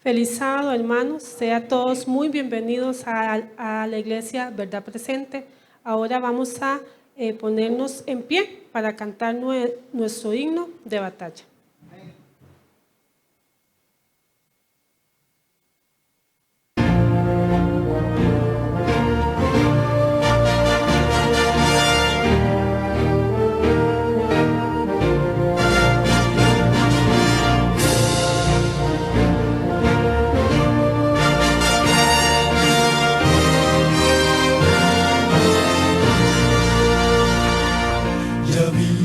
Feliz sábado, hermanos. Sean todos muy bienvenidos a la iglesia Verdad Presente. Ahora vamos a ponernos en pie para cantar nuestro himno de batalla.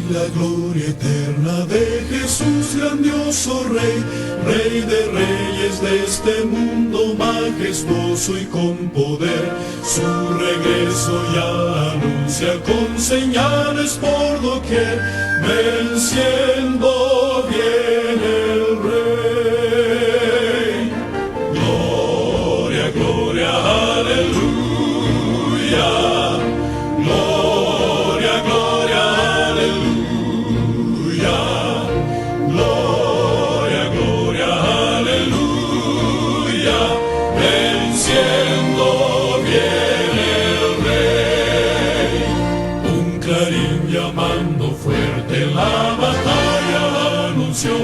La gloria eterna de Jesús, grandioso Rey, Rey de reyes de este mundo majestuoso y con poder. Su regreso ya anuncia con señales por doquier, venciendo viene el Rey. Gloria, gloria, aleluya. Gloria, gloria, aleluya. Gloria, gloria, aleluya. Venciendo viene el Rey. Un clarín llamando fuerte la batalla anunció.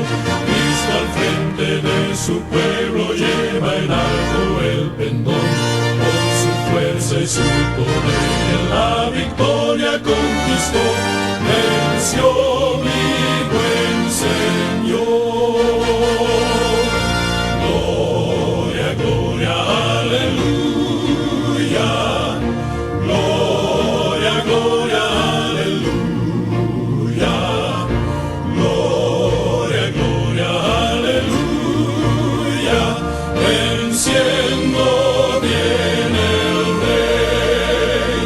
Cristo al frente de su pueblo lleva en alto el pendón. Con su fuerza y su poder en la victoria conquistó. Venció mi buen Señor. Gloria, gloria, aleluya. Gloria, gloria, aleluya. Gloria, gloria, aleluya. Venciendo viene el Rey.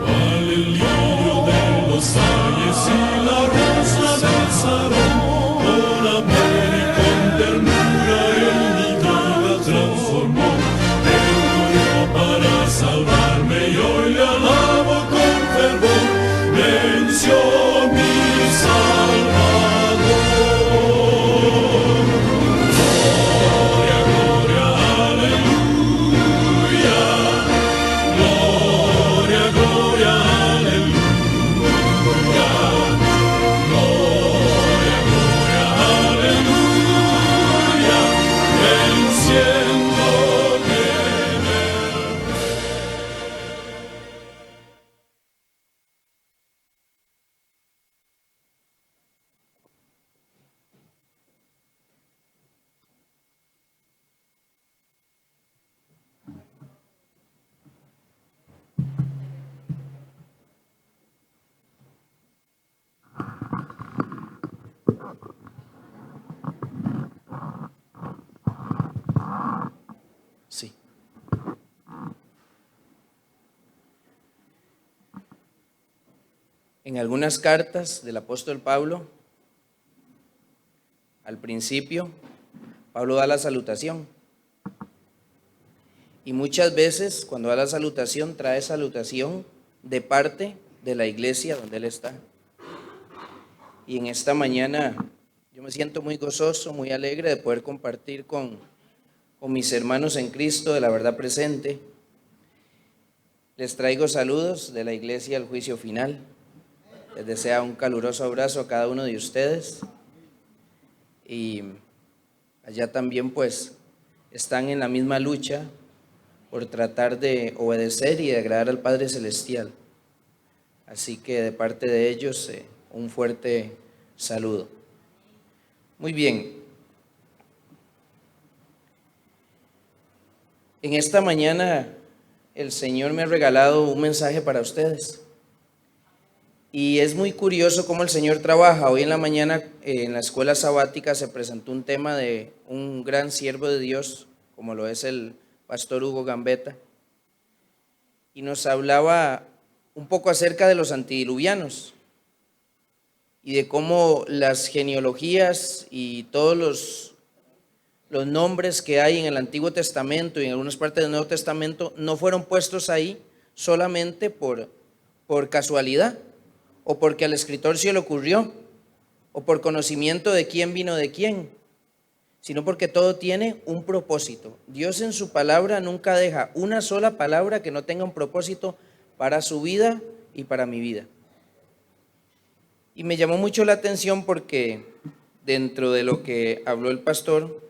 Cual el lirio de los valles y la rosa del Sarón, con amor y con ternura en mi vida transformó. Él murió para salvarme y hoy le alabo con fervor. Venció mi Salvador. Gloria, gloria, aleluya. Gloria, gloria, aleluya. Gloria, gloria, aleluya. Venciendo viene el Sí. En algunas cartas del apóstol Pablo, al principio, Pablo da la salutación. Y muchas veces, cuando da la salutación, trae salutación de parte de la iglesia donde él está. Y en esta mañana yo me siento muy gozoso, muy alegre de poder compartir con mis hermanos en Cristo de la Verdad Presente. Les traigo saludos de la iglesia al juicio final. Les deseo un caluroso abrazo a cada uno de ustedes. Y allá también pues están en la misma lucha por tratar de obedecer y de agradar al Padre Celestial. Así que de parte de ellos un fuerte saludo. Muy bien. En esta mañana el Señor me ha regalado un mensaje para ustedes. Y es muy curioso cómo el Señor trabaja. Hoy en la mañana en la escuela sabática se presentó un tema de un gran siervo de Dios, como lo es el pastor Hugo Gambetta. Y nos hablaba un poco acerca de los antidiluvianos y de cómo las genealogías y todos los nombres que hay en el Antiguo Testamento y en algunas partes del Nuevo Testamento no fueron puestos ahí solamente por casualidad, o porque al escritor se le ocurrió, o por conocimiento de quién vino de quién, sino porque todo tiene un propósito. Dios en su palabra nunca deja una sola palabra que no tenga un propósito para su vida y para mi vida. Y me llamó mucho la atención porque dentro de lo que habló el pastor,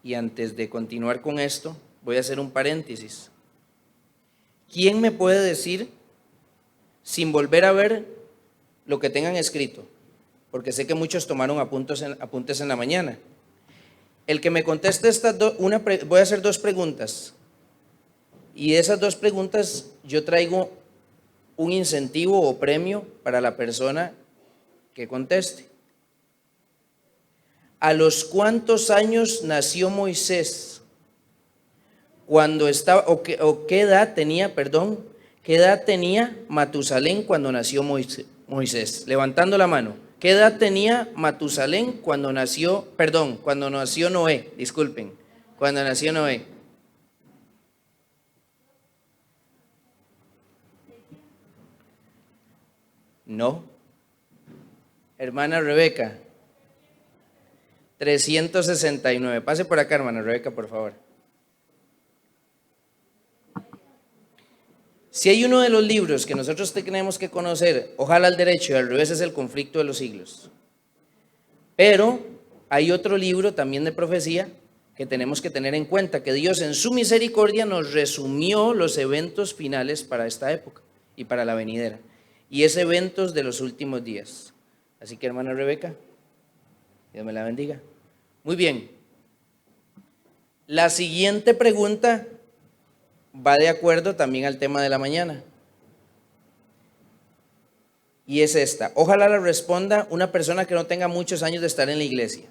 y antes de continuar con esto, voy a hacer un paréntesis. ¿Quién me puede decir, sin volver a ver lo que tengan escrito? Porque sé que muchos tomaron apuntes en la mañana. El que me conteste voy a hacer 2 preguntas. Y de esas 2 preguntas yo traigo un incentivo o premio para la persona que conteste. ¿A los cuántos años nació Moisés? Cuando estaba, qué edad tenía Matusalén cuando nació Moisés? Levantando la mano. ¿Qué edad tenía Matusalén cuando nació Noé? Disculpen, cuando nació Noé. No. Hermana Rebeca. 369. Pase por acá, hermana Rebeca, por favor. Si hay uno de los libros que nosotros tenemos que conocer, ojalá al derecho y al revés, es El conflicto de los siglos. Pero hay otro libro también de profecía que tenemos que tener en cuenta, que Dios en su misericordia nos resumió los eventos finales para esta época y para la venidera. Y es eventos de los últimos días. Así que, hermana Rebeca, Dios me la bendiga. Muy bien. La siguiente pregunta va de acuerdo también al tema de la mañana. Y es esta. Ojalá la responda una persona que no tenga muchos años de estar en la iglesia.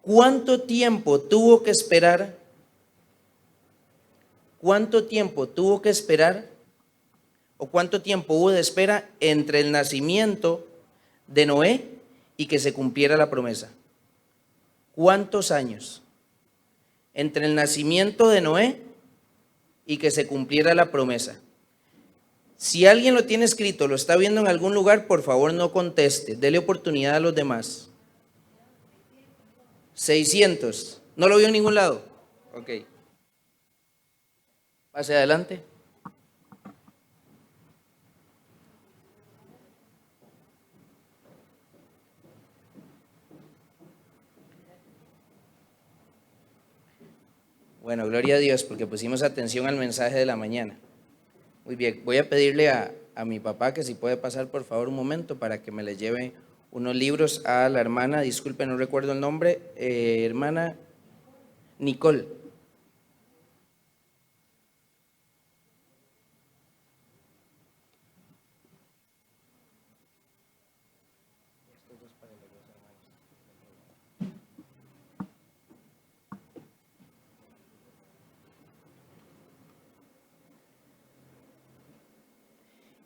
¿Cuánto tiempo tuvo que esperar? ¿Cuánto tiempo tuvo que esperar? ¿O cuánto tiempo hubo de espera entre el nacimiento de Noé y que se cumpliera la promesa? ¿Cuántos años? Entre el nacimiento de Noé y que se cumpliera la promesa. Si alguien lo tiene escrito, lo está viendo en algún lugar, por favor no conteste, dele oportunidad a los demás. 600. ¿No lo vio en ningún lado? Ok. Pase adelante. Bueno, gloria a Dios, porque pusimos atención al mensaje de la mañana. Muy bien, voy a pedirle a mi papá que si puede pasar por favor un momento para que me le lleve unos libros a la hermana, disculpe, no recuerdo el nombre, hermana Nicole.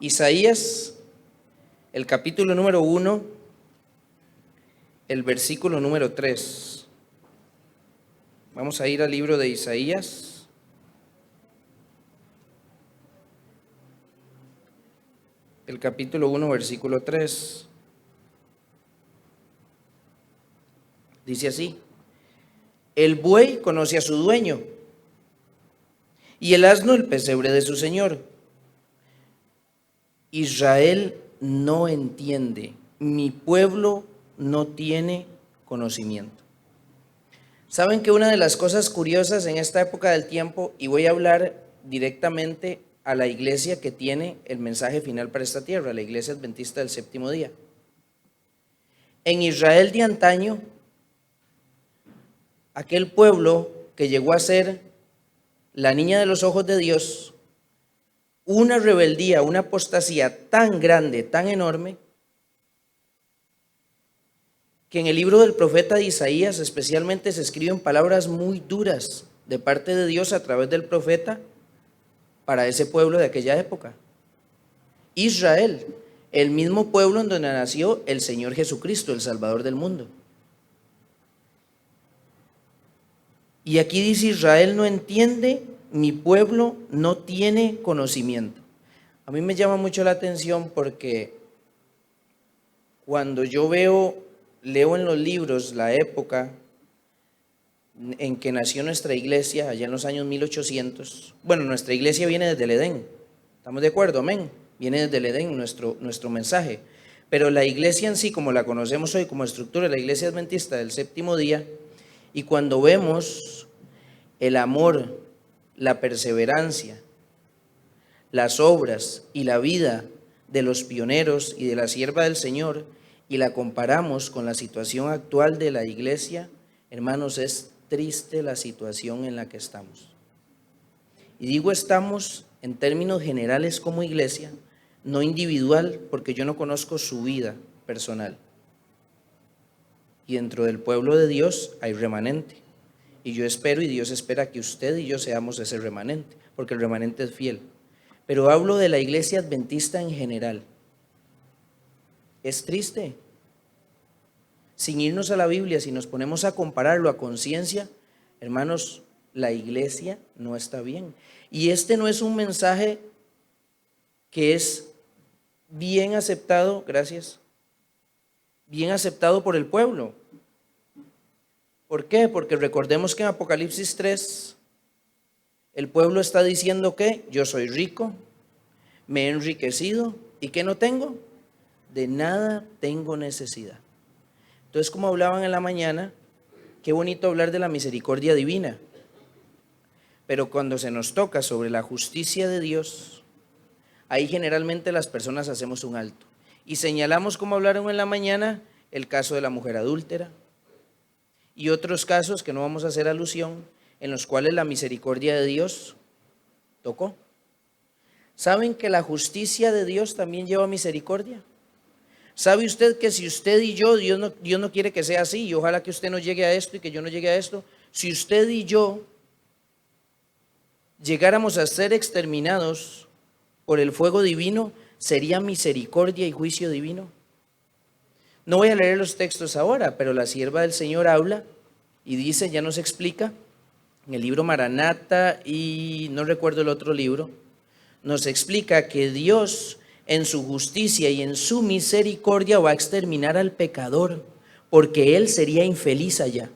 Isaías, el capítulo número 1, el versículo número 3. Vamos a ir al libro de Isaías. El capítulo 1, versículo 3. Dice así: el buey conoce a su dueño, y el asno el pesebre de su señor. Israel no entiende, mi pueblo no tiene conocimiento. Saben que una de las cosas curiosas en esta época del tiempo, y voy a hablar directamente a la iglesia que tiene el mensaje final para esta tierra, la iglesia adventista del séptimo día. En Israel de antaño, aquel pueblo que llegó a ser la niña de los ojos de Dios, una rebeldía, una apostasía tan grande, tan enorme, que en el libro del profeta Isaías especialmente se escriben palabras muy duras de parte de Dios a través del profeta para ese pueblo de aquella época. Israel, el mismo pueblo en donde nació el Señor Jesucristo, el Salvador del mundo. Y aquí dice: Israel no entiende, mi pueblo no tiene conocimiento. A mí me llama mucho la atención porque cuando yo leo en los libros la época en que nació nuestra iglesia, allá en los años 1800, bueno, nuestra iglesia viene desde el Edén, ¿estamos de acuerdo? Amén. Viene desde el Edén nuestro mensaje. Pero la iglesia en sí, como la conocemos hoy como estructura, la iglesia adventista del séptimo día, y cuando vemos el amor, la perseverancia, las obras y la vida de los pioneros y de la sierva del Señor, y la comparamos con la situación actual de la iglesia, hermanos, es triste la situación en la que estamos. Y digo estamos en términos generales como iglesia, no individual, porque yo no conozco su vida personal. Y dentro del pueblo de Dios hay remanente. Y yo espero, y Dios espera, que usted y yo seamos ese remanente, porque el remanente es fiel. Pero hablo de la iglesia adventista en general. Es triste. Sin irnos a la Biblia, si nos ponemos a compararlo a conciencia, hermanos, la iglesia no está bien. Y este no es un mensaje que es bien aceptado, gracias, bien aceptado por el pueblo. ¿Por qué? Porque recordemos que en Apocalipsis 3, el pueblo está diciendo que yo soy rico, me he enriquecido, ¿y qué no tengo? De nada tengo necesidad. Entonces, como hablaban en la mañana, qué bonito hablar de la misericordia divina. Pero cuando se nos toca sobre la justicia de Dios, ahí generalmente las personas hacemos un alto. Y señalamos, como hablaron en la mañana, el caso de la mujer adúltera y otros casos que no vamos a hacer alusión, en los cuales la misericordia de Dios tocó. ¿Saben que la justicia de Dios también lleva misericordia? ¿Sabe usted que si usted y yo, Dios no quiere que sea así, y ojalá que usted no llegue a esto y que yo no llegue a esto, si usted y yo llegáramos a ser exterminados por el fuego divino, ¿sería misericordia y juicio divino? No voy a leer los textos ahora, pero la sierva del Señor habla y dice, ya nos explica, en el libro Maranata y no recuerdo el otro libro, nos explica que Dios en su justicia y en su misericordia va a exterminar al pecador, porque él sería infeliz allá.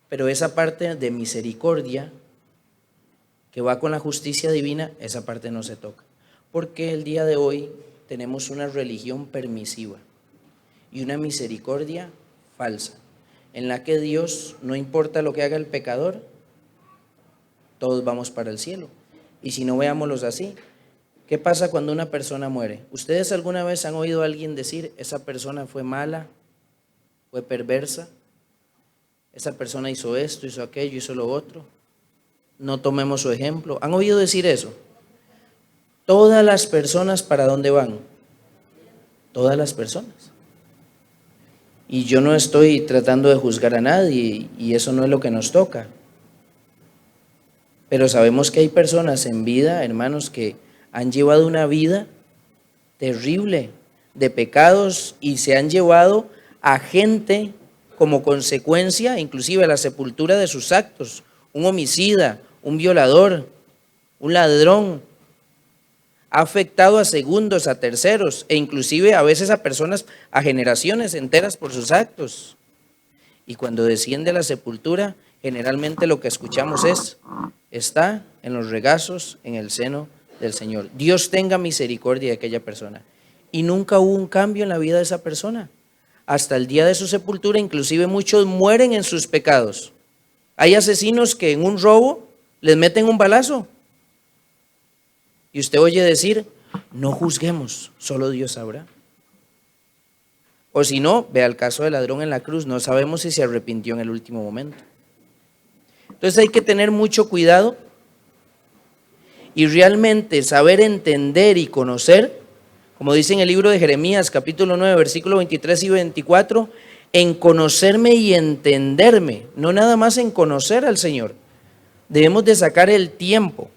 Pero esa parte de misericordia que va con la justicia divina, esa parte no se toca. Porque el día de hoy tenemos una religión permisiva y una misericordia falsa, en la que Dios, no importa lo que haga el pecador, todos vamos para el cielo. Y si no, veámoslos así. ¿Qué pasa cuando una persona muere? ¿Ustedes alguna vez han oído a alguien decir, esa persona fue mala, fue perversa, esa persona hizo esto, hizo aquello, hizo lo otro? No tomemos su ejemplo. ¿Han oído decir eso? Todas las personas, ¿para dónde van? Todas las personas. Y yo no estoy tratando de juzgar a nadie, y eso no es lo que nos toca. Pero sabemos que hay personas en vida, hermanos, que han llevado una vida terrible de pecados y se han llevado a gente como consecuencia, inclusive a la sepultura de sus actos. Un homicida, un violador, un ladrón, ha afectado a segundos, a terceros e inclusive a veces a personas, a generaciones enteras por sus actos. Y cuando desciende a la sepultura, generalmente lo que escuchamos es, está en los regazos, en el seno del Señor. Dios tenga misericordia de aquella persona. Y nunca hubo un cambio en la vida de esa persona. Hasta el día de su sepultura, inclusive muchos mueren en sus pecados. Hay asesinos que en un robo les meten un balazo. Y usted oye decir, no juzguemos, solo Dios sabrá. O si no, vea el caso del ladrón en la cruz, no sabemos si se arrepintió en el último momento. Entonces hay que tener mucho cuidado y realmente saber entender y conocer, como dice en el libro de Jeremías, capítulo 9, versículos 23 y 24, en conocerme y entenderme, no nada más en conocer al Señor. Debemos de sacar el tiempo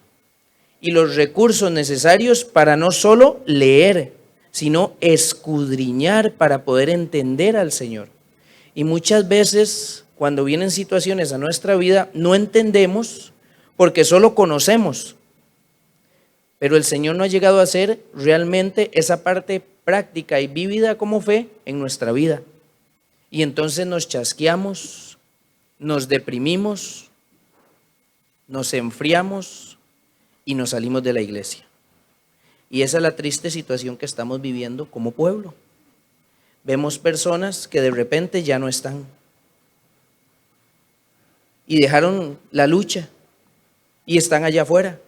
y los recursos necesarios para no solo leer, sino escudriñar para poder entender al Señor. Y muchas veces, cuando vienen situaciones a nuestra vida, no entendemos porque solo conocemos. Pero el Señor no ha llegado a hacer realmente esa parte práctica y vívida como fe en nuestra vida. Y entonces nos chasqueamos, nos deprimimos, nos enfriamos y nos salimos de la iglesia. Y esa es la triste situación que estamos viviendo como pueblo. Vemos personas que de repente ya no están y dejaron la lucha y están allá afuera.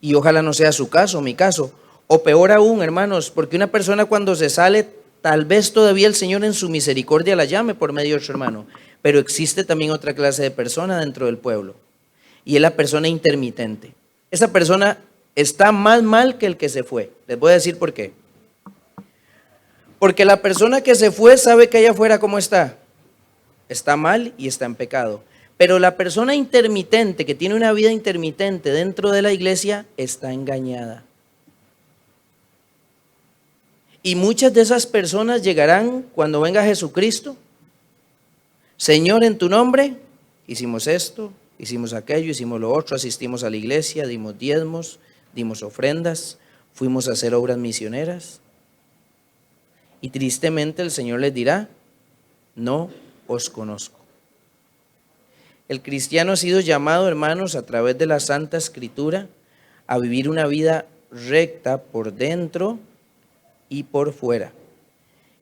Y ojalá no sea su caso, mi caso. O peor aún, hermanos, porque una persona cuando se sale, tal vez todavía el Señor en su misericordia la llame por medio de su hermano. Pero existe también otra clase de persona dentro del pueblo. Y es la persona intermitente. Esa persona está más mal que el que se fue. Les voy a decir por qué. Porque la persona que se fue sabe que allá afuera ¿cómo está? Está mal y está en pecado. Pero la persona intermitente, que tiene una vida intermitente dentro de la iglesia, está engañada. Y muchas de esas personas llegarán cuando venga Jesucristo. Señor, en tu nombre hicimos esto, hicimos aquello, hicimos lo otro, asistimos a la iglesia, dimos diezmos, dimos ofrendas, fuimos a hacer obras misioneras. Y tristemente el Señor les dirá, no os conozco. El cristiano ha sido llamado, hermanos, a través de la Santa Escritura, a vivir una vida recta por dentro y por fuera.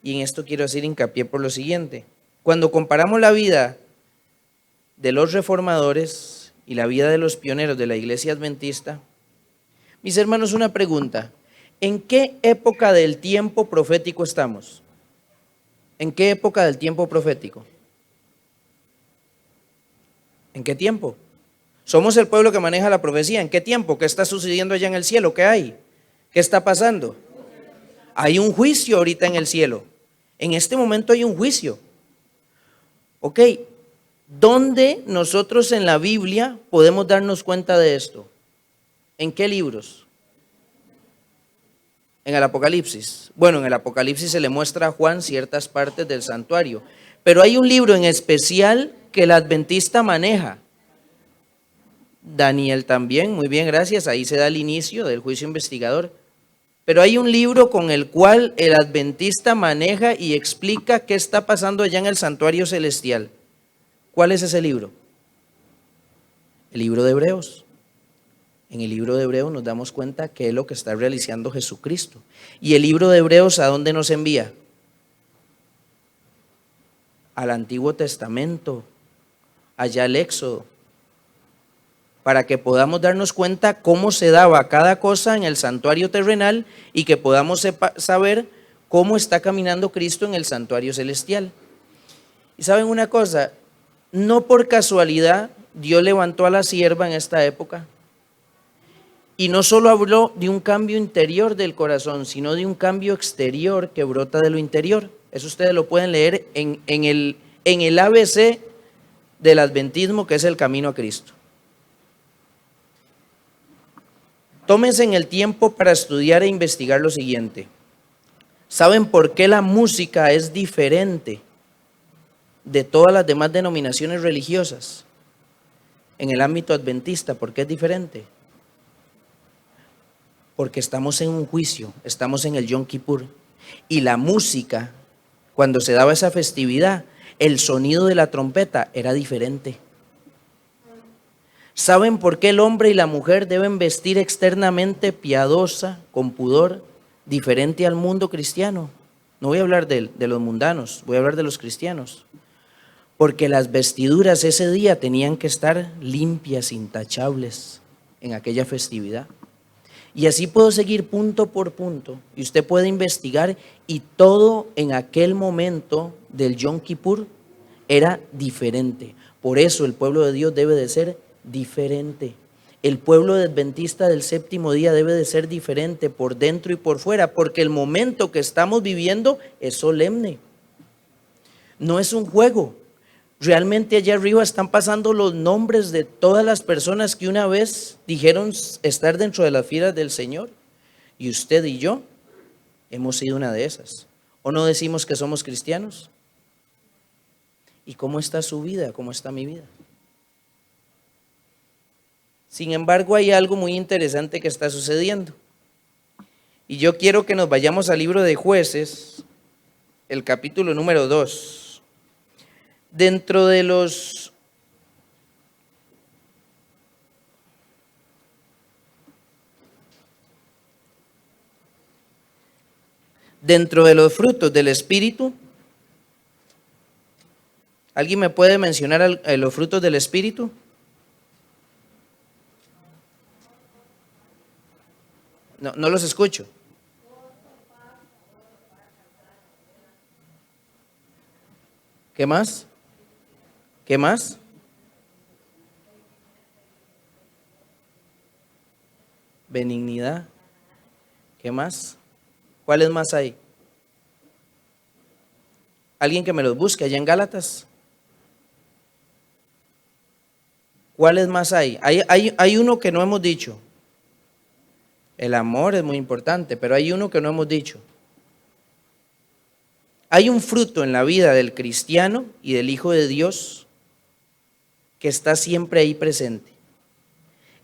Y en esto quiero hacer hincapié por lo siguiente. Cuando comparamos la vida de los reformadores y la vida de los pioneros de la iglesia adventista, mis hermanos, una pregunta. ¿En qué época del tiempo profético estamos? ¿En qué época del tiempo profético? ¿En qué tiempo? Somos el pueblo que maneja la profecía. ¿En qué tiempo? ¿Qué está sucediendo allá en el cielo? ¿Qué hay? ¿Qué está pasando? Hay un juicio ahorita en el cielo. En este momento hay un juicio. Ok, ¿dónde nosotros en la Biblia podemos darnos cuenta de esto? ¿En qué libros? En el Apocalipsis. Bueno, en el Apocalipsis se le muestra a Juan ciertas partes del santuario, pero hay un libro en especial que el adventista maneja. Daniel también, muy bien, gracias, ahí se da el inicio del juicio investigador. Pero hay un libro con el cual el adventista maneja y explica qué está pasando allá en el santuario celestial. ¿Cuál es ese libro? El libro de Hebreos. En el libro de Hebreos nos damos cuenta que es lo que está realizando Jesucristo. Y el libro de Hebreos, ¿a dónde nos envía? Al Antiguo Testamento, allá al Éxodo, para que podamos darnos cuenta cómo se daba cada cosa en el santuario terrenal y que podamos saber cómo está caminando Cristo en el santuario celestial. Y saben una cosa, no por casualidad Dios levantó a la sierva en esta época. Y no solo habló de un cambio interior del corazón, sino de un cambio exterior que brota de lo interior. Eso ustedes lo pueden leer en el ABC del adventismo, que es el camino a Cristo. Tómense en el tiempo para estudiar e investigar lo siguiente. ¿Saben por qué la música es diferente de todas las demás denominaciones religiosas? En el ámbito adventista, ¿por qué es diferente? Porque estamos en un juicio, estamos en el Yom Kippur. Y la música, cuando se daba esa festividad, el sonido de la trompeta era diferente. ¿Saben por qué el hombre y la mujer deben vestir externamente piadosa, con pudor, diferente al mundo cristiano? No voy a hablar de los mundanos, voy a hablar de los cristianos. Porque las vestiduras ese día tenían que estar limpias, intachables en aquella festividad. Y así puedo seguir punto por punto. Y usted puede investigar y todo en aquel momento del Yom Kippur era diferente. Por eso el pueblo de Dios debe de ser diferente. El pueblo adventista del séptimo día debe de ser diferente por dentro y por fuera, porque el momento que estamos viviendo es solemne. No es un juego. Realmente allá arriba están pasando los nombres de todas las personas que una vez dijeron estar dentro de las filas del Señor. Y usted y yo hemos sido una de esas. ¿O no decimos que somos cristianos? ¿Y cómo está su vida? ¿Cómo está mi vida? Sin embargo, hay algo muy interesante que está sucediendo. Y yo quiero que nos vayamos al libro de Jueces, el capítulo número 2. Dentro de los frutos del Espíritu, ¿alguien me puede mencionar los frutos del Espíritu? No los escucho. ¿Qué más? ¿Qué más? Benignidad. ¿Qué más? ¿Cuáles más hay? Alguien que me los busque allá en Gálatas. ¿Cuáles más hay? Hay uno que no hemos dicho. El amor es muy importante, pero hay uno que no hemos dicho. Hay un fruto en la vida del cristiano y del Hijo de Dios que está siempre ahí presente.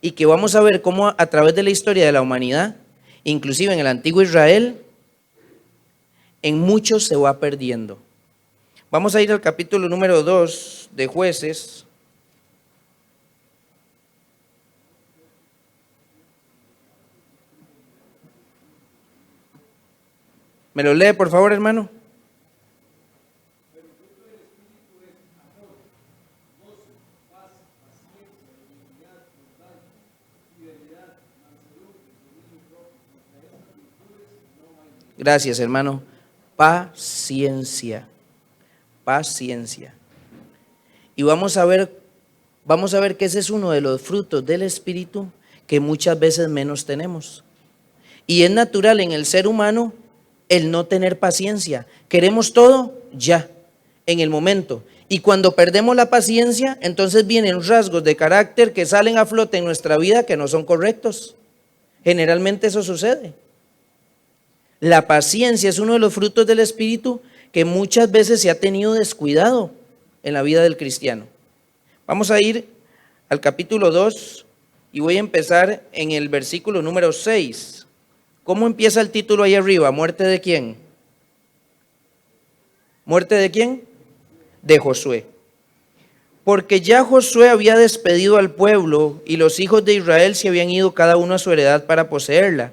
Y que vamos a ver cómo a través de la historia de la humanidad, inclusive en el antiguo Israel, en muchos se va perdiendo. Vamos a ir al capítulo número 2 de Jueces. ¿Me lo lee, por favor, hermano? Gracias, hermano. Paciencia. Paciencia. Y vamos a ver que ese es uno de los frutos del Espíritu que muchas veces menos tenemos. Y es natural en el ser humano el no tener paciencia. Queremos todo ya, en el momento. Y cuando perdemos la paciencia, entonces vienen rasgos de carácter que salen a flote en nuestra vida que no son correctos. Generalmente eso sucede. La paciencia es uno de los frutos del Espíritu que muchas veces se ha tenido descuidado en la vida del cristiano. Vamos a ir al capítulo 2 y voy a empezar en el versículo número 6. ¿Cómo empieza el título ahí arriba? ¿Muerte de quién? ¿Muerte de quién? De Josué. Porque ya Josué había despedido al pueblo y los hijos de Israel se habían ido cada uno a su heredad para poseerla.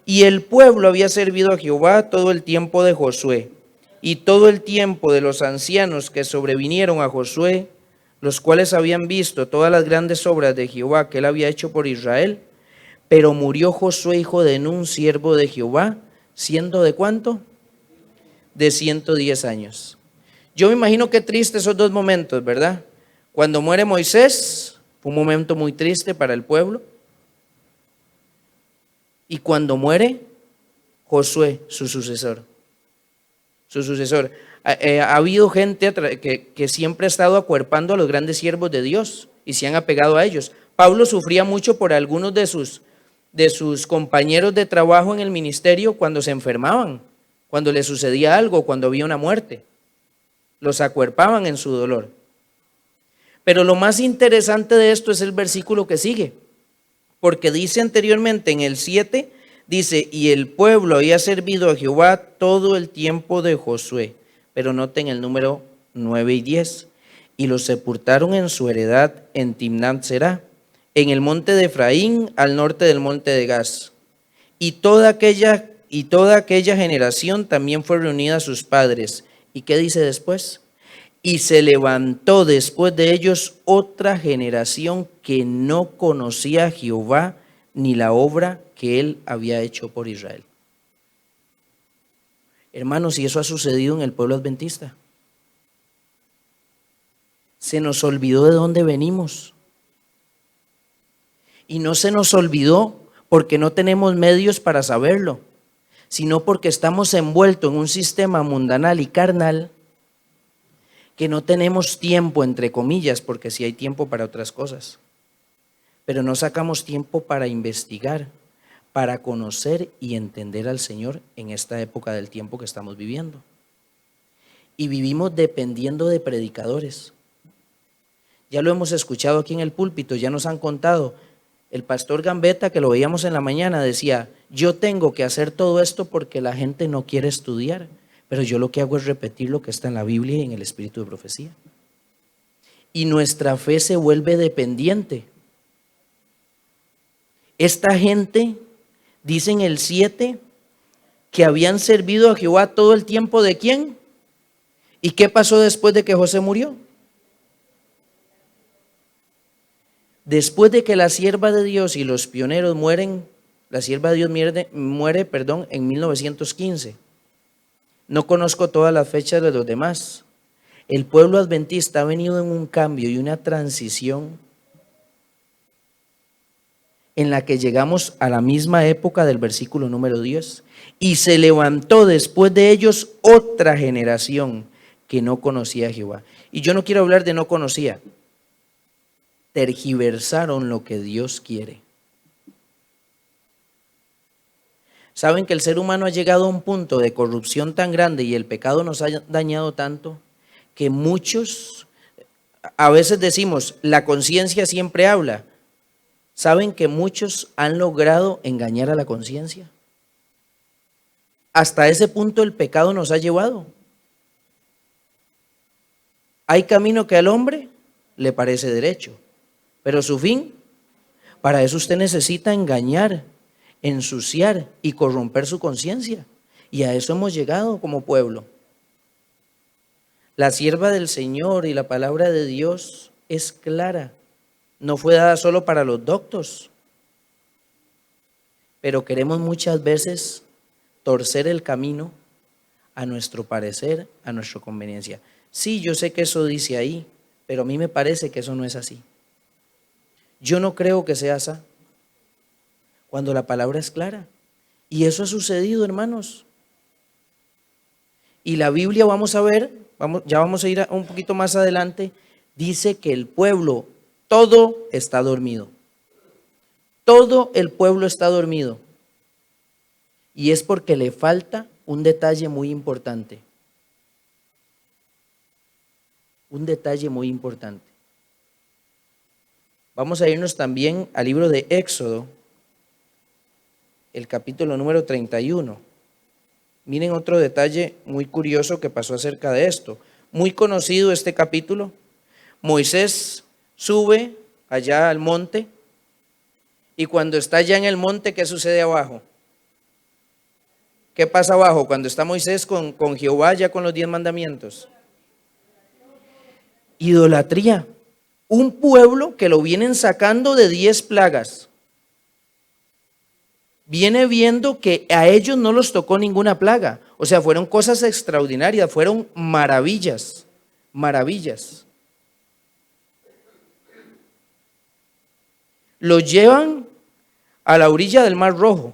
Y el pueblo había servido a Jehová todo el tiempo de Josué y todo el tiempo de los ancianos que sobrevinieron a Josué, los cuales habían visto todas las grandes obras de Jehová que él había hecho por Israel. Pero murió Josué, hijo de Nun, siervo de Jehová, siendo ¿de cuánto? De 110 años. Yo me imagino qué triste esos dos momentos, ¿verdad? Cuando muere Moisés, fue un momento muy triste para el pueblo. Y cuando muere Josué, su sucesor. Su sucesor. Ha habido gente que siempre ha estado acuerpando a los grandes siervos de Dios y se han apegado a ellos. Pablo sufría mucho por algunos de sus compañeros de trabajo en el ministerio cuando se enfermaban, cuando les sucedía algo, cuando había una muerte. Los acuerpaban en su dolor. Pero lo más interesante de esto es el versículo que sigue. Porque dice anteriormente en el 7, dice, y el pueblo había servido a Jehová todo el tiempo de Josué. Pero noten el número 9 y 10. Y los sepultaron en su heredad en Timnat Será, en el monte de Efraín, al norte del monte de Gaz. Y toda aquella generación también fue reunida a sus padres. ¿Y qué dice después? Y se levantó después de ellos otra generación que no conocía a Jehová ni la obra que él había hecho por Israel. Hermanos, y eso ha sucedido en el pueblo adventista. Se nos olvidó de dónde venimos. Y no se nos olvidó porque no tenemos medios para saberlo, sino porque estamos envueltos en un sistema mundanal y carnal que no tenemos tiempo, entre comillas, porque sí hay tiempo para otras cosas, pero no sacamos tiempo para investigar, para conocer y entender al Señor en esta época del tiempo que estamos viviendo. Y vivimos dependiendo de predicadores. Ya lo hemos escuchado aquí en el púlpito, ya nos han contado El pastor Gambetta, que lo veíamos en la mañana, decía, yo tengo que hacer todo esto porque la gente no quiere estudiar, pero yo lo que hago es repetir lo que está en la Biblia y en el espíritu de profecía. Y nuestra fe se vuelve dependiente. Esta gente, dice en el 7, que habían servido a Jehová todo el tiempo ¿de quién? ¿Y qué pasó después de que José murió? Después de que la sierva de Dios y los pioneros mueren, la sierva de Dios muere, en 1915. No conozco todas las fechas de los demás. El pueblo adventista ha venido en un cambio y una transición en la que llegamos a la misma época del versículo número 10. Y se levantó después de ellos otra generación que no conocía a Jehová. Y yo no quiero hablar de no conocía. Tergiversaron lo que Dios quiere. Saben que el ser humano ha llegado a un punto de corrupción tan grande y el pecado nos ha dañado tanto que muchos, a veces decimos, la conciencia siempre habla. ¿Saben que muchos han logrado engañar a la conciencia? Hasta ese punto el pecado nos ha llevado. Hay camino que al hombre le parece derecho, pero su fin, para eso usted necesita engañar, ensuciar y corromper su conciencia. Y a eso hemos llegado como pueblo. La sierva del Señor y la palabra de Dios es clara. No fue dada solo para los doctos, pero queremos muchas veces torcer el camino a nuestro parecer, a nuestra conveniencia. Sí, yo sé que eso dice ahí, pero a mí me parece que eso no es así. Yo no creo que sea así, cuando la palabra es clara. Y eso ha sucedido, hermanos. Y la Biblia, vamos a ver, ya vamos a ir un poquito más adelante, dice que el pueblo, todo está dormido. Todo el pueblo está dormido. Y es porque le falta un detalle muy importante. Un detalle muy importante. Vamos a irnos también al libro de Éxodo, el capítulo número 31. Miren otro detalle muy curioso que pasó acerca de esto. Muy conocido este capítulo. Moisés sube allá al monte y cuando está allá en el monte, ¿qué sucede abajo? ¿Qué pasa abajo cuando está Moisés con Jehová ya con los 10 mandamientos? Idolatría. Un pueblo que lo vienen sacando de 10 plagas. Viene viendo que a ellos no los tocó ninguna plaga. O sea, fueron cosas extraordinarias, fueron maravillas, maravillas. Lo llevan a la orilla del Mar Rojo.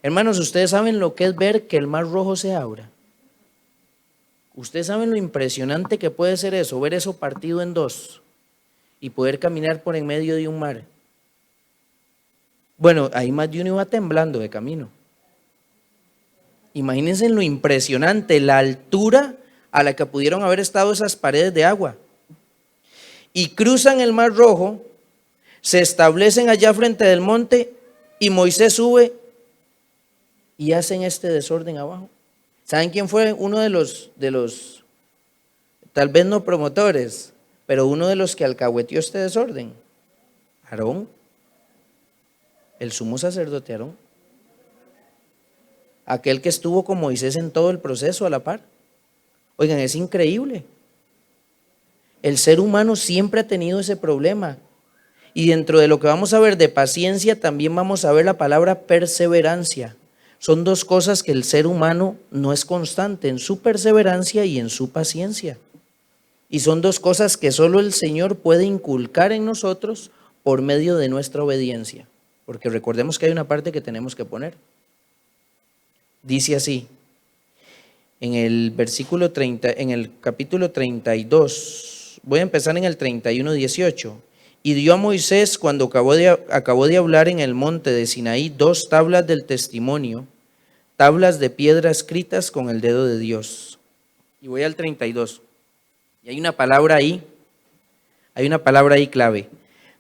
Hermanos, ¿ustedes saben lo que es ver que el Mar Rojo se abra? ¿Ustedes saben lo impresionante que puede ser eso? Ver eso partido en dos y poder caminar por en medio de un mar. Bueno, ahí más de uno iba temblando de camino. Imagínense lo impresionante, la altura a la que pudieron haber estado esas paredes de agua. Y cruzan el Mar Rojo, se establecen allá frente del monte y Moisés sube y hacen este desorden abajo. ¿Saben quién fue uno de los, tal vez no promotores, pero uno de los que alcahueteó este desorden? Aarón, el sumo sacerdote Aarón. Aquel que estuvo con Moisés en todo el proceso a la par. Oigan, es increíble. El ser humano siempre ha tenido ese problema. Y dentro de lo que vamos a ver de paciencia, también vamos a ver la palabra perseverancia. Son dos cosas que el ser humano no es constante, en su perseverancia y en su paciencia. Y son dos cosas que solo el Señor puede inculcar en nosotros por medio de nuestra obediencia. Porque recordemos que hay una parte que tenemos que poner. Dice así, en el versículo 30, en el capítulo 32, voy a empezar en el 31:18. Y dio a Moisés, cuando acabó de hablar en el monte de Sinaí, 2 tablas del testimonio, tablas de piedra escritas con el dedo de Dios. Y voy al 32. Y hay una palabra ahí clave.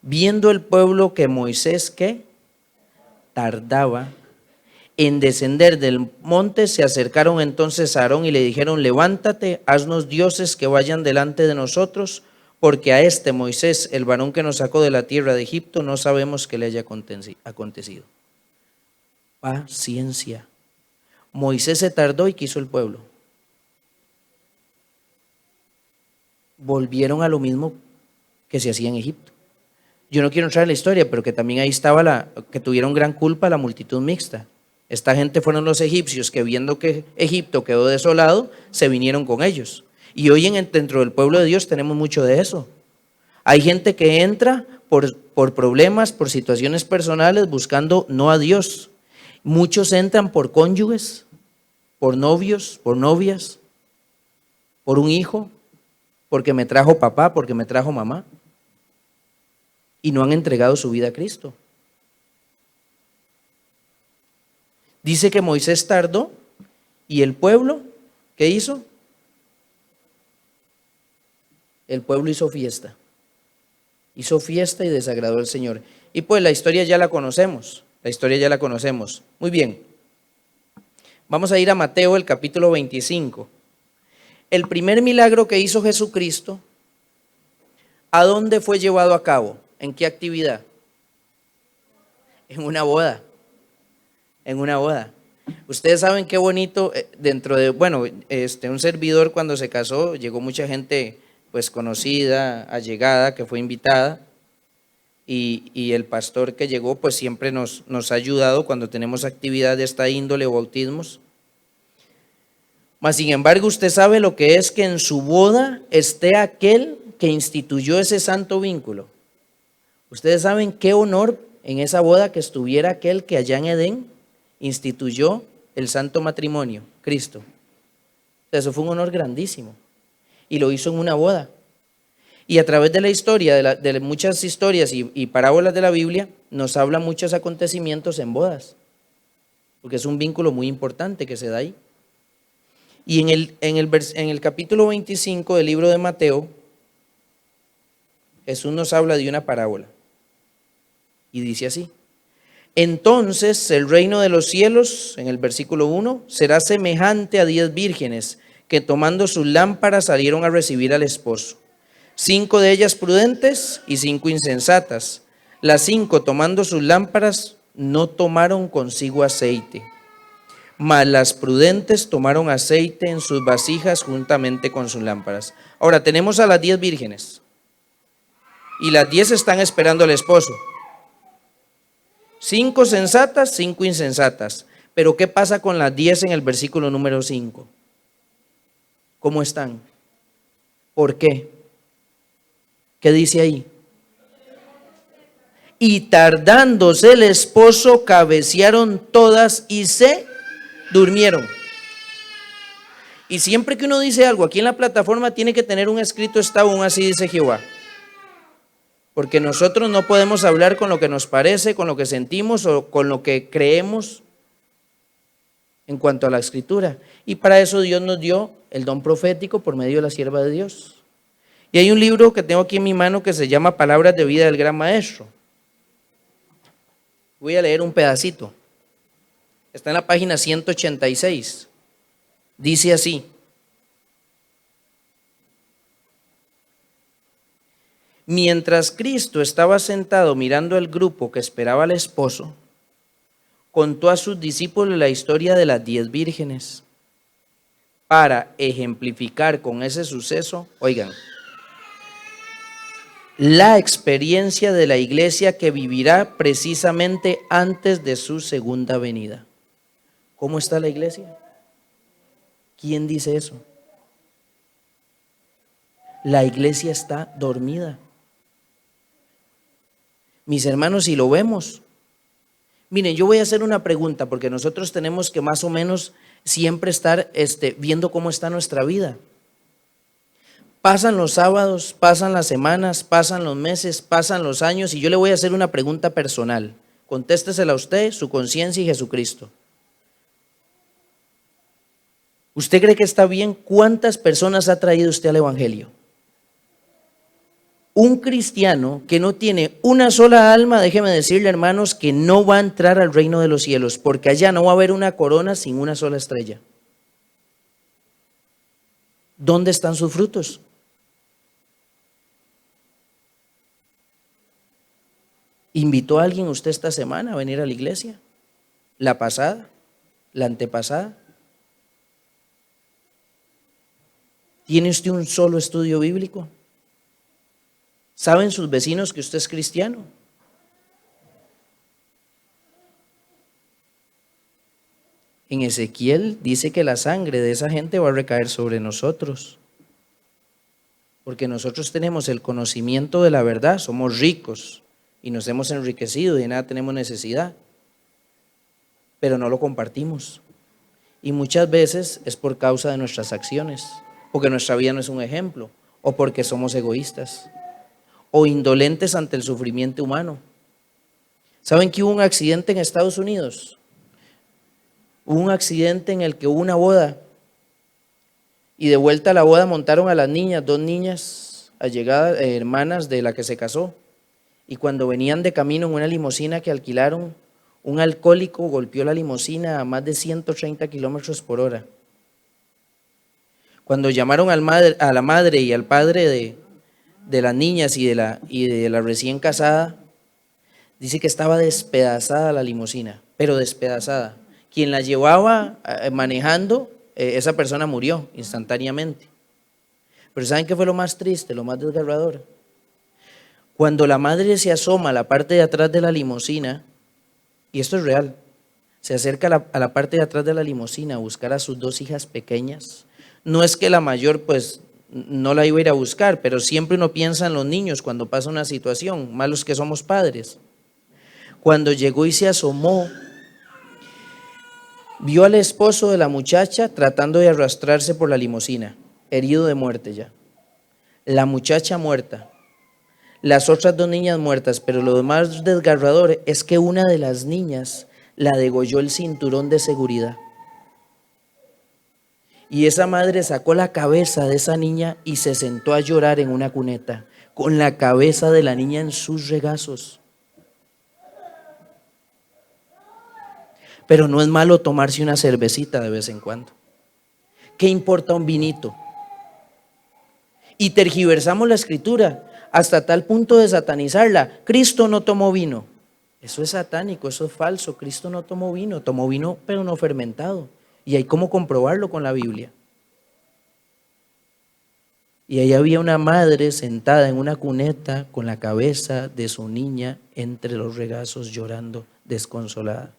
Viendo el pueblo que Moisés, ¿qué? Tardaba en descender del monte, se acercaron entonces a Aarón y le dijeron: levántate, haznos dioses que vayan delante de nosotros, porque a este Moisés, el varón que nos sacó de la tierra de Egipto, no sabemos qué le haya acontecido. Paciencia. Moisés se tardó y quiso el pueblo. Volvieron a lo mismo que se hacía en Egipto. Yo no quiero entrar en la historia, pero que también ahí estaba que tuvieron gran culpa la multitud mixta. Esta gente fueron los egipcios que, viendo que Egipto quedó desolado, se vinieron con ellos. Y hoy dentro del pueblo de Dios tenemos mucho de eso. Hay gente que entra por problemas, por situaciones personales, buscando no a Dios. Muchos entran por cónyuges, por novios, por novias, por un hijo, porque me trajo papá, porque me trajo mamá. Y no han entregado su vida a Cristo. Dice que Moisés tardó y el pueblo, ¿qué hizo? El pueblo hizo fiesta. Hizo fiesta y desagradó al Señor. Y pues la historia ya la conocemos. La historia ya la conocemos. Muy bien. Vamos a ir a Mateo, el capítulo 25. El primer milagro que hizo Jesucristo, ¿a dónde fue llevado a cabo? ¿En qué actividad? En una boda. En una boda. Ustedes saben qué bonito, dentro de, un servidor cuando se casó, llegó mucha gente pues conocida, allegada, que fue invitada, y el pastor que llegó pues siempre nos ha ayudado cuando tenemos actividad de esta índole o bautismos. Mas sin embargo, usted sabe lo que es que en su boda esté aquel que instituyó ese santo vínculo. Ustedes saben qué honor en esa boda que estuviera aquel que allá en Edén instituyó el santo matrimonio, Cristo. Eso fue un honor grandísimo y lo hizo en una boda. Y a través de la historia, de muchas historias y parábolas de la Biblia, nos habla muchos acontecimientos en bodas, porque es un vínculo muy importante que se da ahí. Y en el capítulo 25 del libro de Mateo, Jesús nos habla de una parábola. Y dice así: entonces el reino de los cielos, en el versículo 1, será semejante a 10 vírgenes que tomando sus lámparas salieron a recibir al esposo. 5 de ellas prudentes y 5 insensatas. Las 5 tomando sus lámparas no tomaron consigo aceite, mas las prudentes tomaron aceite en sus vasijas juntamente con sus lámparas. Ahora tenemos a las 10 vírgenes y las 10 están esperando al esposo. 5 sensatas, 5 insensatas. Pero ¿qué pasa con las 10 en el versículo número 5? ¿Cómo están? ¿Por qué? ¿Qué dice ahí? Y tardándose el esposo, cabecearon todas y se durmieron. Y siempre que uno dice algo aquí en la plataforma, tiene que tener un escrito: está aún así dice Jehová. Porque nosotros no podemos hablar con lo que nos parece, con lo que sentimos o con lo que creemos en cuanto a la escritura. Y para eso Dios nos dio el don profético por medio de la sierva de Dios. Y hay un libro que tengo aquí en mi mano que se llama Palabras de Vida del Gran Maestro. Voy a leer un pedacito. Está en la página 186. Dice así: mientras Cristo estaba sentado mirando al grupo que esperaba al esposo, contó a sus discípulos la historia de las 10 vírgenes para ejemplificar con ese suceso, oigan, la experiencia de la iglesia que vivirá precisamente antes de su segunda venida. ¿Cómo está la iglesia? ¿Quién dice eso? La iglesia está dormida. Mis hermanos, si lo vemos, miren, yo voy a hacer una pregunta porque nosotros tenemos que más o menos siempre estar viendo cómo está nuestra vida. Pasan los sábados, pasan las semanas, pasan los meses, pasan los años y yo le voy a hacer una pregunta personal. Contéstesela a usted, su conciencia y Jesucristo. ¿Usted cree que está bien? ¿Cuántas personas ha traído usted al evangelio? Un cristiano que no tiene una sola alma, déjeme decirle, hermanos, que no va a entrar al reino de los cielos, porque allá no va a haber una corona sin una sola estrella. ¿Dónde están sus frutos? ¿Invitó a alguien usted esta semana a venir a la iglesia? ¿La pasada? ¿La antepasada? ¿Tiene usted un solo estudio bíblico? ¿Saben sus vecinos que usted es cristiano? En Ezequiel dice que la sangre de esa gente va a recaer sobre nosotros, porque nosotros tenemos el conocimiento de la verdad, somos ricos y nos hemos enriquecido y de nada tenemos necesidad, pero no lo compartimos. Y muchas veces es por causa de nuestras acciones, porque nuestra vida no es un ejemplo, o porque somos egoístas o indolentes ante el sufrimiento humano. ¿Saben que hubo un accidente en Estados Unidos? Hubo un accidente en el que hubo una boda y de vuelta a la boda montaron a las niñas, 2 niñas allegadas, hermanas de la que se casó, y cuando venían de camino en una limusina que alquilaron, un alcohólico golpeó la limusina a más de 130 kilómetros por hora. Cuando llamaron a la madre y al padre de las niñas y de la recién casada, dice que estaba despedazada la limusina, pero despedazada. Quien la llevaba manejando, esa persona murió instantáneamente. Pero ¿saben qué fue lo más triste, lo más desgarrador? Cuando la madre se asoma a la parte de atrás de la limusina, y esto es real, se acerca a la parte de atrás de la limusina a buscar a sus 2 hijas pequeñas. No es que la mayor pues no la iba a ir a buscar, pero siempre uno piensa en los niños cuando pasa una situación, más los que somos padres. Cuando llegó y se asomó, vio al esposo de la muchacha tratando de arrastrarse por la limusina, herido de muerte ya. La muchacha muerta, las otras 2 niñas muertas, pero lo más desgarrador es que una de las niñas la degolló el cinturón de seguridad. Y esa madre sacó la cabeza de esa niña y se sentó a llorar en una cuneta, con la cabeza de la niña en sus regazos. Pero no es malo tomarse una cervecita de vez en cuando. ¿Qué importa un vinito? Y tergiversamos la escritura hasta tal punto de satanizarla. Cristo no tomó vino. Eso es satánico, eso es falso. Cristo no tomó vino pero no fermentado. Y hay cómo comprobarlo con la Biblia. Y ahí había una madre sentada en una cuneta con la cabeza de su niña entre los regazos llorando desconsolada.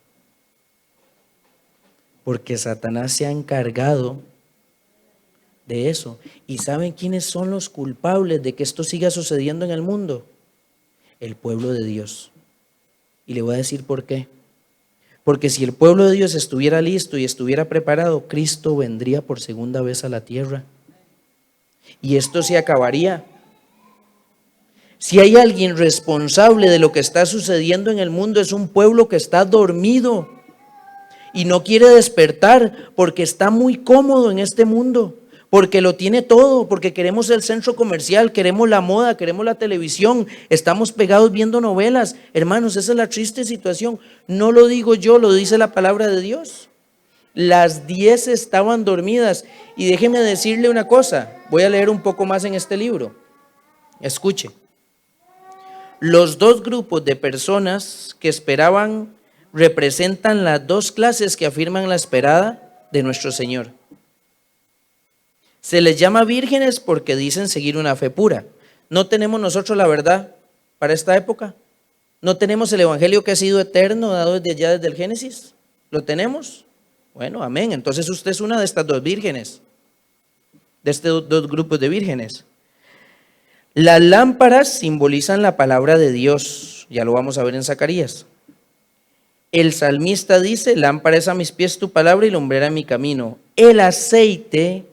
Porque Satanás se ha encargado de eso. ¿Y saben quiénes son los culpables de que esto siga sucediendo en el mundo? El pueblo de Dios. Y le voy a decir por qué. Porque si el pueblo de Dios estuviera listo y estuviera preparado, Cristo vendría por segunda vez a la tierra. Y esto se acabaría. Si hay alguien responsable de lo que está sucediendo en el mundo, es un pueblo que está dormido y no quiere despertar porque está muy cómodo en este mundo, porque lo tiene todo, porque queremos el centro comercial, queremos la moda, queremos la televisión, estamos pegados viendo novelas. Hermanos, esa es la triste situación. No lo digo yo, lo dice la palabra de Dios. Las 10 estaban dormidas. Y déjeme decirle una cosa, voy a leer un poco más en este libro. Escuche. Los 2 grupos de personas que esperaban representan las 2 clases que afirman la esperada de nuestro Señor. Se les llama vírgenes porque dicen seguir una fe pura. ¿No tenemos nosotros la verdad para esta época? ¿No tenemos el evangelio que ha sido eterno, dado desde allá, desde el Génesis? ¿Lo tenemos? Bueno, amén. Entonces usted es una de estas 2 vírgenes, de estos 2 grupos de vírgenes. Las lámparas simbolizan la palabra de Dios. Ya lo vamos a ver en Zacarías. El salmista dice: lámpara es a mis pies tu palabra y lumbrera mi camino. El aceite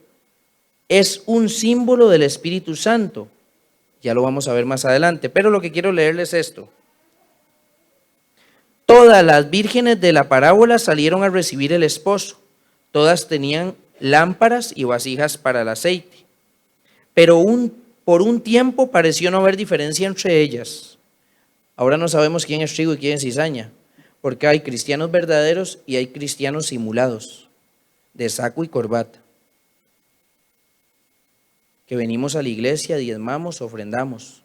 es un símbolo del Espíritu Santo. Ya lo vamos a ver más adelante, pero lo que quiero leerles es esto. Todas las vírgenes de la parábola salieron a recibir el esposo. Todas tenían lámparas y vasijas para el aceite. Pero un Por un tiempo pareció no haber diferencia entre ellas. Ahora no sabemos quién es trigo y quién es cizaña, porque hay cristianos verdaderos y hay cristianos simulados, de saco y corbata, que venimos a la iglesia, diezmamos, ofrendamos,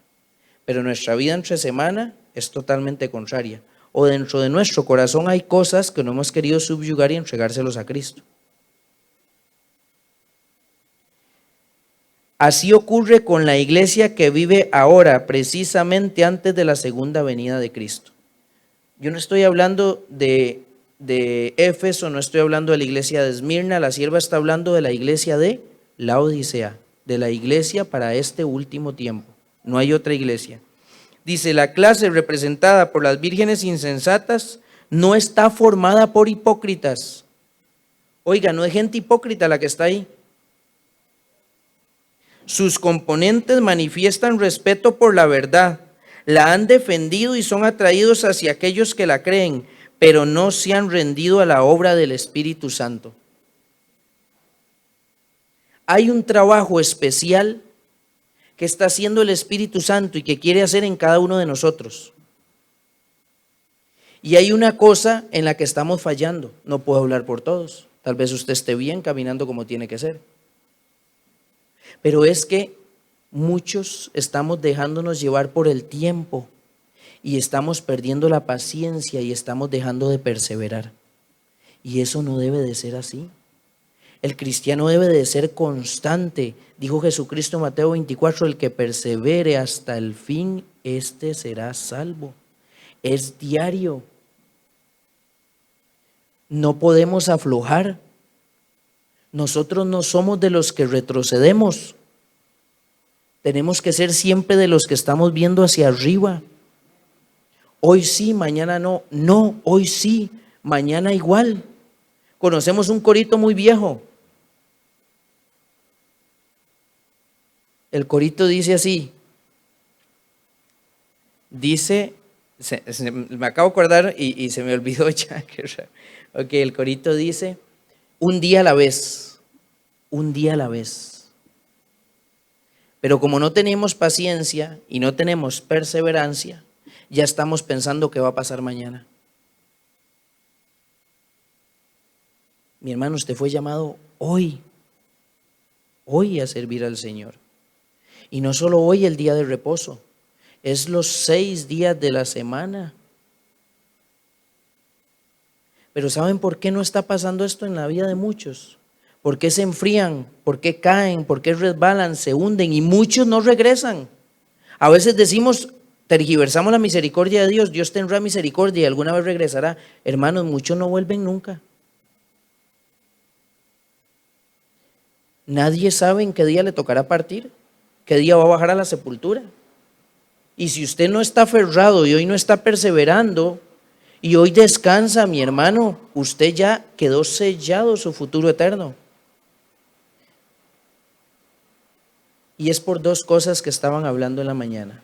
pero nuestra vida entre semana es totalmente contraria. O dentro de nuestro corazón hay cosas que no hemos querido subyugar y entregárselos a Cristo. Así ocurre con la iglesia que vive ahora, precisamente antes de la segunda venida de Cristo. Yo no estoy hablando de Éfeso, no estoy hablando de la iglesia de Esmirna, la sierva está hablando de la iglesia de Laodicea, de la iglesia para este último tiempo. No hay otra iglesia. Dice, la clase representada por las vírgenes insensatas no está formada por hipócritas. Oiga, no es gente hipócrita la que está ahí. Sus componentes manifiestan respeto por la verdad, la han defendido y son atraídos hacia aquellos que la creen, pero no se han rendido a la obra del Espíritu Santo. Hay un trabajo especial que está haciendo el Espíritu Santo y que quiere hacer en cada uno de nosotros. Y hay una cosa en la que estamos fallando. No puedo hablar por todos. Tal vez usted esté bien caminando como tiene que ser. Pero es que muchos estamos dejándonos llevar por el tiempo y estamos perdiendo la paciencia y estamos dejando de perseverar. Y eso no debe de ser así. El cristiano debe de ser constante. Dijo Jesucristo en Mateo 24, el que persevere hasta el fin, éste será salvo. Es diario. No podemos aflojar. Nosotros no somos de los que retrocedemos. Tenemos que ser siempre de los que estamos viendo hacia arriba. Hoy sí, mañana no. No, hoy sí, mañana igual. Conocemos un corito muy viejo. El corito dice así. Dice, me acabo de acordar y se me olvidó ya. Ok, el corito dice, un día a la vez, un día a la vez. Pero como no tenemos paciencia y no tenemos perseverancia, ya estamos pensando qué va a pasar mañana. Mi hermano, usted fue llamado hoy a servir al Señor. Y no solo hoy el día de reposo, es los 6 días de la semana. Pero ¿saben por qué no está pasando esto en la vida de muchos? ¿Por qué se enfrían? ¿Por qué caen? ¿Por qué resbalan? Se hunden y muchos no regresan. A veces decimos, tergiversamos la misericordia de Dios, Dios tendrá misericordia y alguna vez regresará. Hermanos, muchos no vuelven nunca. Nadie sabe en qué día le tocará partir, qué día va a bajar a la sepultura. Y si usted no está aferrado y hoy no está perseverando y hoy descansa, mi hermano, usted ya quedó sellado su futuro eterno. Y es por 2 cosas que estaban hablando en la mañana.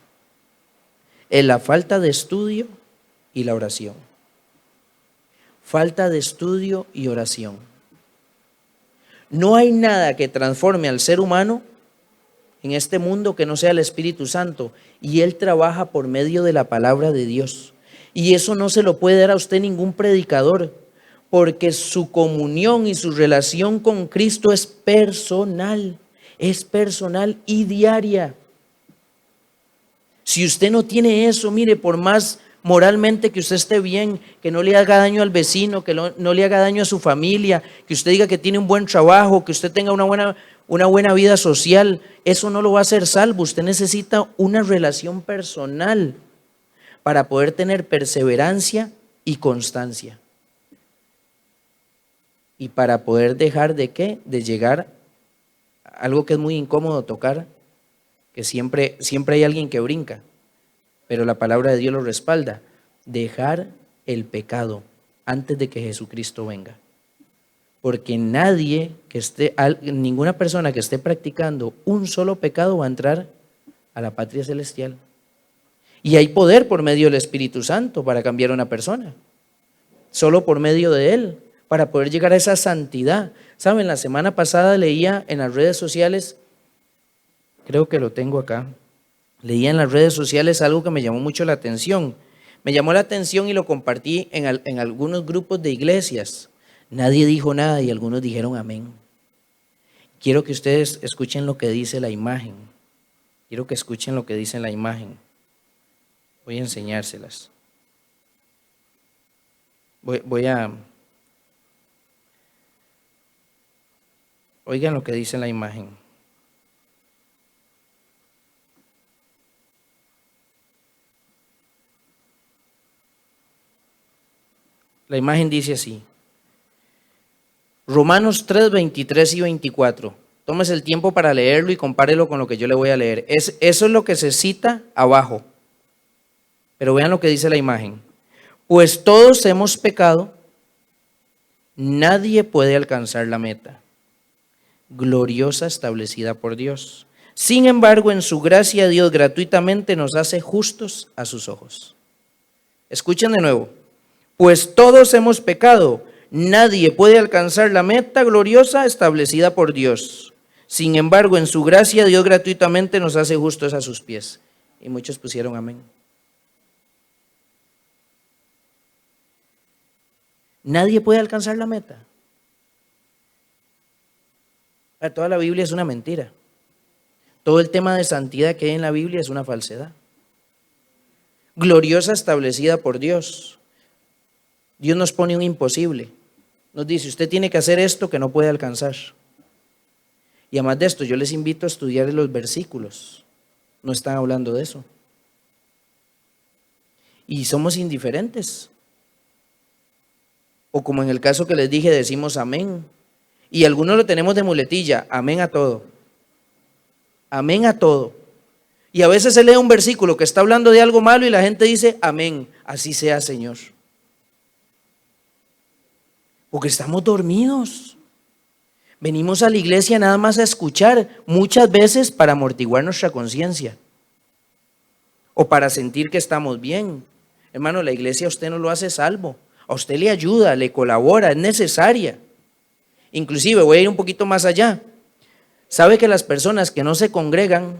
La falta de estudio y la oración. Falta de estudio y oración. No hay nada que transforme al ser humano en este mundo que no sea el Espíritu Santo, y Él trabaja por medio de la palabra de Dios. Y eso no se lo puede dar a usted ningún predicador, porque su comunión y su relación con Cristo es personal y diaria. Si usted no tiene eso, mire, por más moralmente que usted esté bien, que no le haga daño al vecino, que no le haga daño a su familia, que usted diga que tiene un buen trabajo, que usted tenga una buena vida social, eso no lo va a hacer salvo. Usted necesita una relación personal para poder tener perseverancia y constancia. Y para poder dejar de ¿qué? De llegar a algo que es muy incómodo tocar, que siempre hay alguien que brinca, pero la palabra de Dios lo respalda. Dejar el pecado antes de que Jesucristo venga. Porque ninguna persona que esté practicando un solo pecado va a entrar a la patria celestial. Y hay poder por medio del Espíritu Santo para cambiar a una persona. Solo por medio de Él, para poder llegar a esa santidad. Saben, la semana pasada leía en las redes sociales Creo que lo tengo acá. Leía en las redes sociales algo que me llamó mucho la atención. Me llamó la atención y lo compartí en algunos grupos de iglesias. Nadie dijo nada y algunos dijeron amén. Quiero que ustedes escuchen lo que dice la imagen. Quiero que escuchen lo que dice la imagen. Voy a enseñárselas. Voy a... Oigan lo que dice la imagen. La imagen dice así. Romanos 3, 23 y 24. Tómese el tiempo para leerlo y compárelo con lo que yo le voy a leer. Eso es lo que se cita abajo. Pero vean lo que dice la imagen. Pues todos hemos pecado, nadie puede alcanzar la meta gloriosa establecida por Dios. Sin embargo, en su gracia Dios gratuitamente nos hace justos a sus ojos. Escuchen de nuevo. Pues todos hemos pecado, nadie puede alcanzar la meta gloriosa establecida por Dios. Sin embargo, en su gracia Dios gratuitamente nos hace justos a sus pies. Y muchos pusieron amén. Nadie puede alcanzar la meta. Toda la Biblia es una mentira. Todo el tema de santidad que hay en la Biblia es una falsedad. Gloriosa establecida por Dios. Dios nos pone un imposible. Nos dice, usted tiene que hacer esto que no puede alcanzar. Y además de esto, yo les invito a estudiar los versículos. No están hablando de eso. Y somos indiferentes. O como en el caso que les dije, decimos amén. Y algunos lo tenemos de muletilla, amén a todo. Amén a todo. Y a veces se lee un versículo que está hablando de algo malo y la gente dice, amén, así sea, Señor. Porque estamos dormidos. Venimos a la iglesia nada más a escuchar, muchas veces para amortiguar nuestra conciencia. O para sentir que estamos bien. Hermano, la iglesia a usted no lo hace salvo. A usted le ayuda, le colabora, es necesaria. Inclusive voy a ir un poquito más allá. ¿Sabe que las personas que no se congregan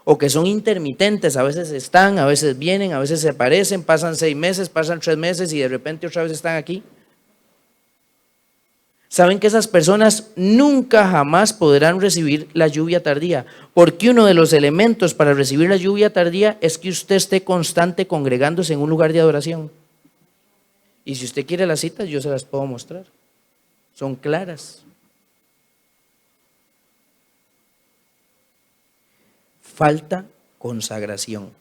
o que son intermitentes, a veces están, a veces vienen, a veces se aparecen, pasan 6 meses, pasan 3 meses y de repente otra vez están aquí? ¿Saben que esas personas nunca jamás podrán recibir la lluvia tardía? Porque uno de los elementos para recibir la lluvia tardía es que usted esté constante congregándose en un lugar de adoración. Y si usted quiere las citas, yo se las puedo mostrar. Son claras. Falta consagración.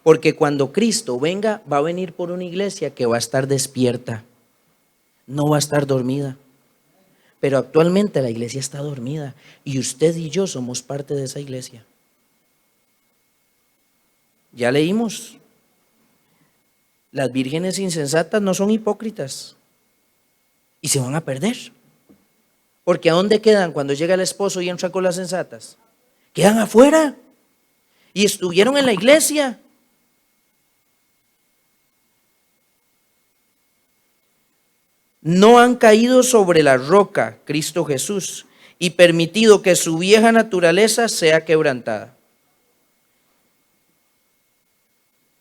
Porque cuando Cristo venga, va a venir por una iglesia que va a estar despierta. No va a estar dormida. Pero actualmente la iglesia está dormida. Y usted y yo somos parte de esa iglesia. Ya leímos. Las vírgenes insensatas no son hipócritas. Y se van a perder. Porque ¿a dónde quedan cuando llega el esposo y entra con las sensatas? Quedan afuera. Y estuvieron en la iglesia. No han caído sobre la roca, Cristo Jesús, y permitido que su vieja naturaleza sea quebrantada.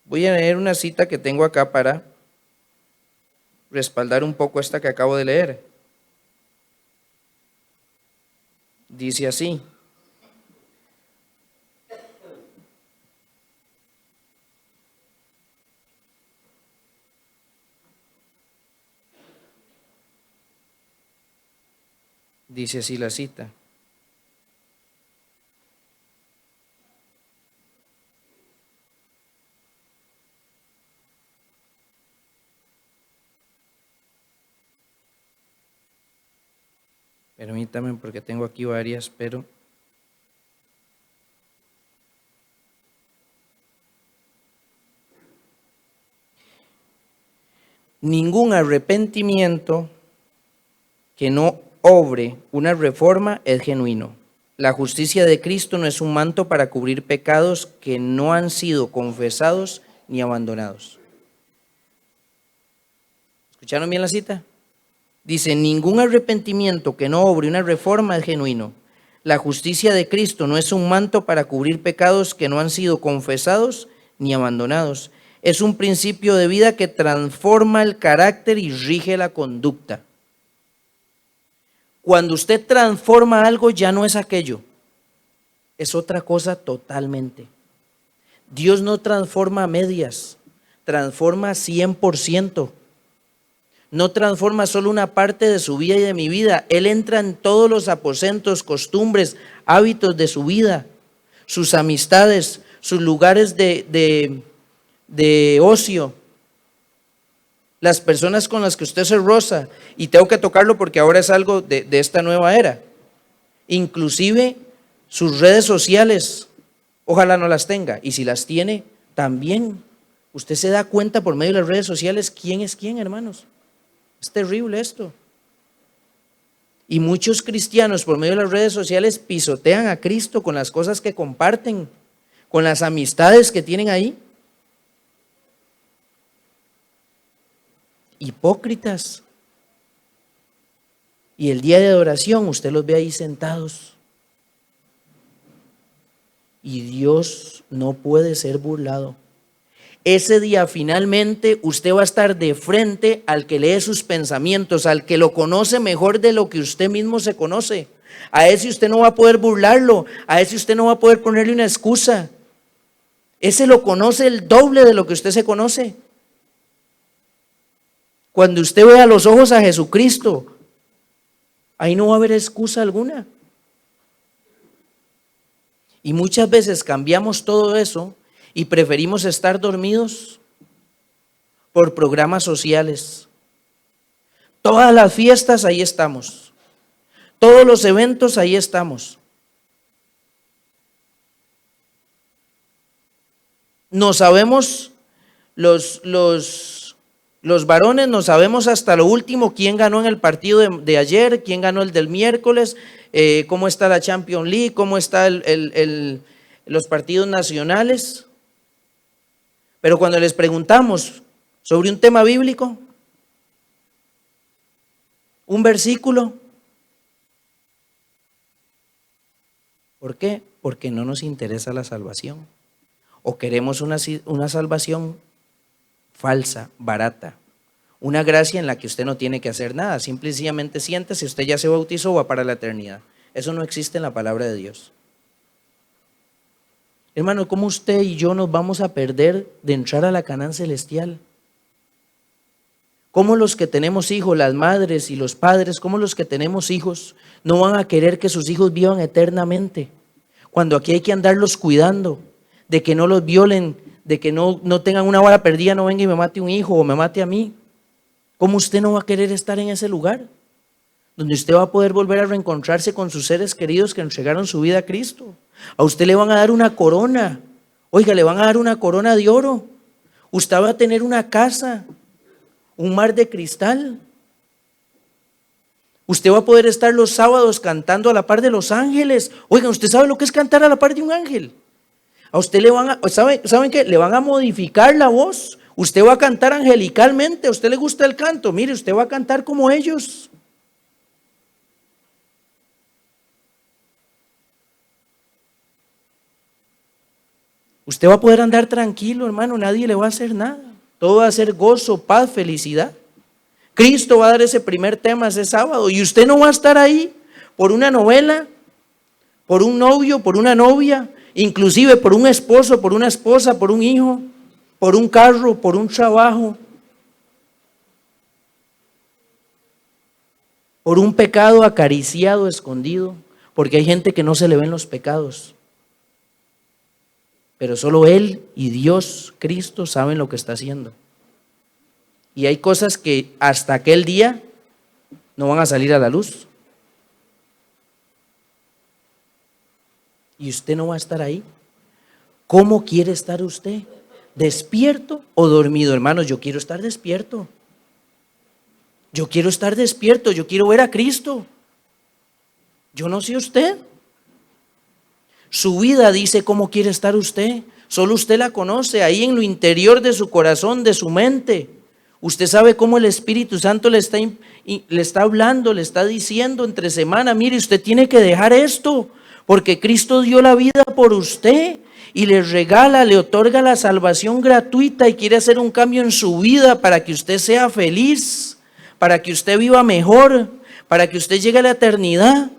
Voy a leer una cita que tengo acá para respaldar un poco esta que acabo de leer. Dice así. Dice así la cita. Permítame porque tengo aquí varias, pero ningún arrepentimiento que no obre una reforma es genuino. La justicia de Cristo no es un manto para cubrir pecados que no han sido confesados ni abandonados. ¿Escucharon bien la cita? Dice, ningún arrepentimiento que no obre una reforma es genuino. La justicia de Cristo no es un manto para cubrir pecados que no han sido confesados ni abandonados. Es un principio de vida que transforma el carácter y rige la conducta. Cuando usted transforma algo, ya no es aquello, es otra cosa totalmente. Dios no transforma a medias, transforma 100%. No transforma solo una parte de su vida y de mi vida. Él entra en todos los aposentos, costumbres, hábitos de su vida, sus amistades, sus lugares de ocio, las personas con las que usted se roza. Y tengo que tocarlo porque ahora es algo de esta nueva era. Inclusive sus redes sociales, ojalá no las tenga. Y si las tiene, también. Usted se da cuenta por medio de las redes sociales quién es quién, hermanos. Es terrible esto. Y muchos cristianos por medio de las redes sociales pisotean a Cristo con las cosas que comparten, con las amistades que tienen ahí. Hipócritas. Y el día de adoración usted los ve ahí sentados. Y Dios no puede ser burlado. Ese día finalmente usted va a estar de frente al que lee sus pensamientos, al que lo conoce mejor de lo que usted mismo se conoce. A ese usted no va a poder burlarlo, a ese usted no va a poder ponerle una excusa. Ese lo conoce el doble de lo que usted se conoce. Cuando usted ve a los ojos a Jesucristo, ahí no va a haber excusa alguna. Y muchas veces cambiamos todo eso y preferimos estar dormidos por programas sociales. Todas las fiestas, ahí estamos. Todos los eventos, ahí estamos. Nos sabemos, los varones, nos sabemos hasta lo último, quién ganó en el partido de ayer, quién ganó el del miércoles, cómo está la Champions League, cómo están los partidos nacionales. Pero cuando les preguntamos sobre un tema bíblico, un versículo, ¿por qué? Porque no nos interesa la salvación. O queremos una salvación falsa, barata, una gracia en la que usted no tiene que hacer nada, simple y sencillamente siéntese, usted ya se bautizó, va para la eternidad. Eso no existe en la palabra de Dios. Hermano, ¿cómo usted y yo nos vamos a perder de entrar a la Canaán celestial? ¿Cómo los que tenemos hijos, las madres y los padres, cómo los que tenemos hijos no van a querer que sus hijos vivan eternamente? Cuando aquí hay que andarlos cuidando, de que no los violen, de que no tengan una bala perdida, no venga y me mate un hijo o me mate a mí. ¿Cómo usted no va a querer estar en ese lugar? Donde usted va a poder volver a reencontrarse con sus seres queridos que entregaron su vida a Cristo. A usted le van a dar una corona. Oiga, le van a dar una corona de oro. Usted va a tener una casa, un mar de cristal. Usted va a poder estar los sábados cantando a la par de los ángeles. Oiga, ¿usted sabe lo que es cantar a la par de un ángel? A usted le van a, ¿saben qué? Le van a modificar la voz. Usted va a cantar angelicalmente. A usted le gusta el canto. Mire, usted va a cantar como ellos. Usted va a poder andar tranquilo, hermano, nadie le va a hacer nada. Todo va a ser gozo, paz, felicidad. Cristo va a dar ese primer tema ese sábado y usted no va a estar ahí por una novela, por un novio, por una novia, inclusive por un esposo, por una esposa, por un hijo, por un carro, por un trabajo, por un pecado acariciado, escondido, porque hay gente que no se le ven los pecados. Pero solo Él y Dios, Cristo, saben lo que está haciendo. Y hay cosas que hasta aquel día no van a salir a la luz. Y usted no va a estar ahí. ¿Cómo quiere estar usted? ¿Despierto o dormido? Hermanos, yo quiero estar despierto. Yo quiero estar despierto, yo quiero ver a Cristo. Yo no sé usted. Su vida dice cómo quiere estar usted. Solo usted la conoce ahí en lo interior de su corazón, de su mente. Usted sabe cómo el Espíritu Santo le está hablando, le está diciendo entre semana, mire, usted tiene que dejar esto, porque Cristo dio la vida por usted y le regala, le otorga la salvación gratuita y quiere hacer un cambio en su vida para que usted sea feliz, para que usted viva mejor, para que usted llegue a la eternidad.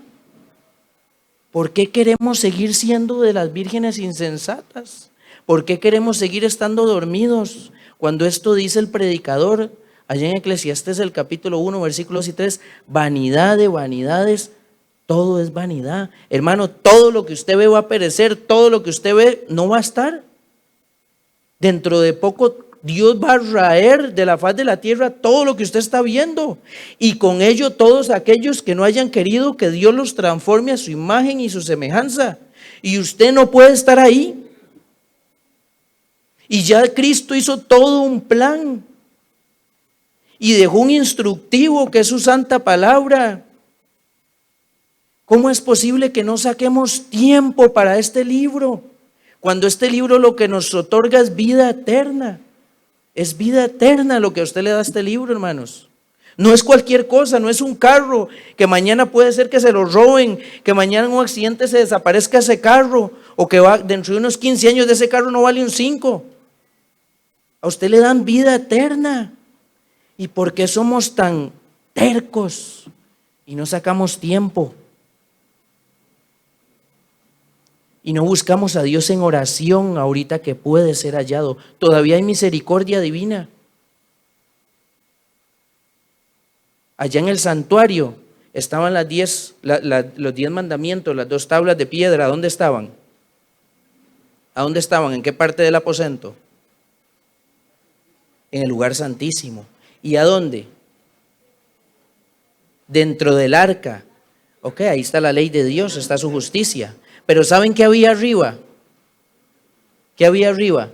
¿Por qué queremos seguir siendo de las vírgenes insensatas? ¿Por qué queremos seguir estando dormidos? Cuando esto dice el predicador, allá en Eclesiastés el capítulo 1, versículos 2 y 3, vanidad de vanidades, todo es vanidad. Hermano, todo lo que usted ve va a perecer, todo lo que usted ve no va a estar. Dentro de poco Dios va a raer de la faz de la tierra todo lo que usted está viendo, y con ello todos aquellos que no hayan querido que Dios los transforme a su imagen y su semejanza. Y usted no puede estar ahí. Y ya Cristo hizo todo un plan y dejó un instructivo que es su santa palabra. ¿Cómo es posible que no saquemos tiempo para este libro? Cuando este libro lo que nos otorga es vida eterna. Es vida eterna lo que a usted le da este libro, hermanos. No es cualquier cosa, no es un carro que mañana puede ser que se lo roben, que mañana en un accidente se desaparezca ese carro, o que dentro de unos 15 años de ese carro no vale un 5. A usted le dan vida eterna. ¿Y por qué somos tan tercos y no sacamos tiempo? Y no buscamos a Dios en oración ahorita que puede ser hallado. Todavía hay misericordia divina. Allá en el santuario estaban los 10 mandamientos, las 2 tablas de piedra. ¿Dónde estaban? ¿A dónde estaban? ¿En qué parte del aposento? En el lugar santísimo. ¿Y a dónde? Dentro del arca. Ok, ahí está la ley de Dios, está su justicia. Pero ¿saben qué había arriba? ¿Qué había arriba?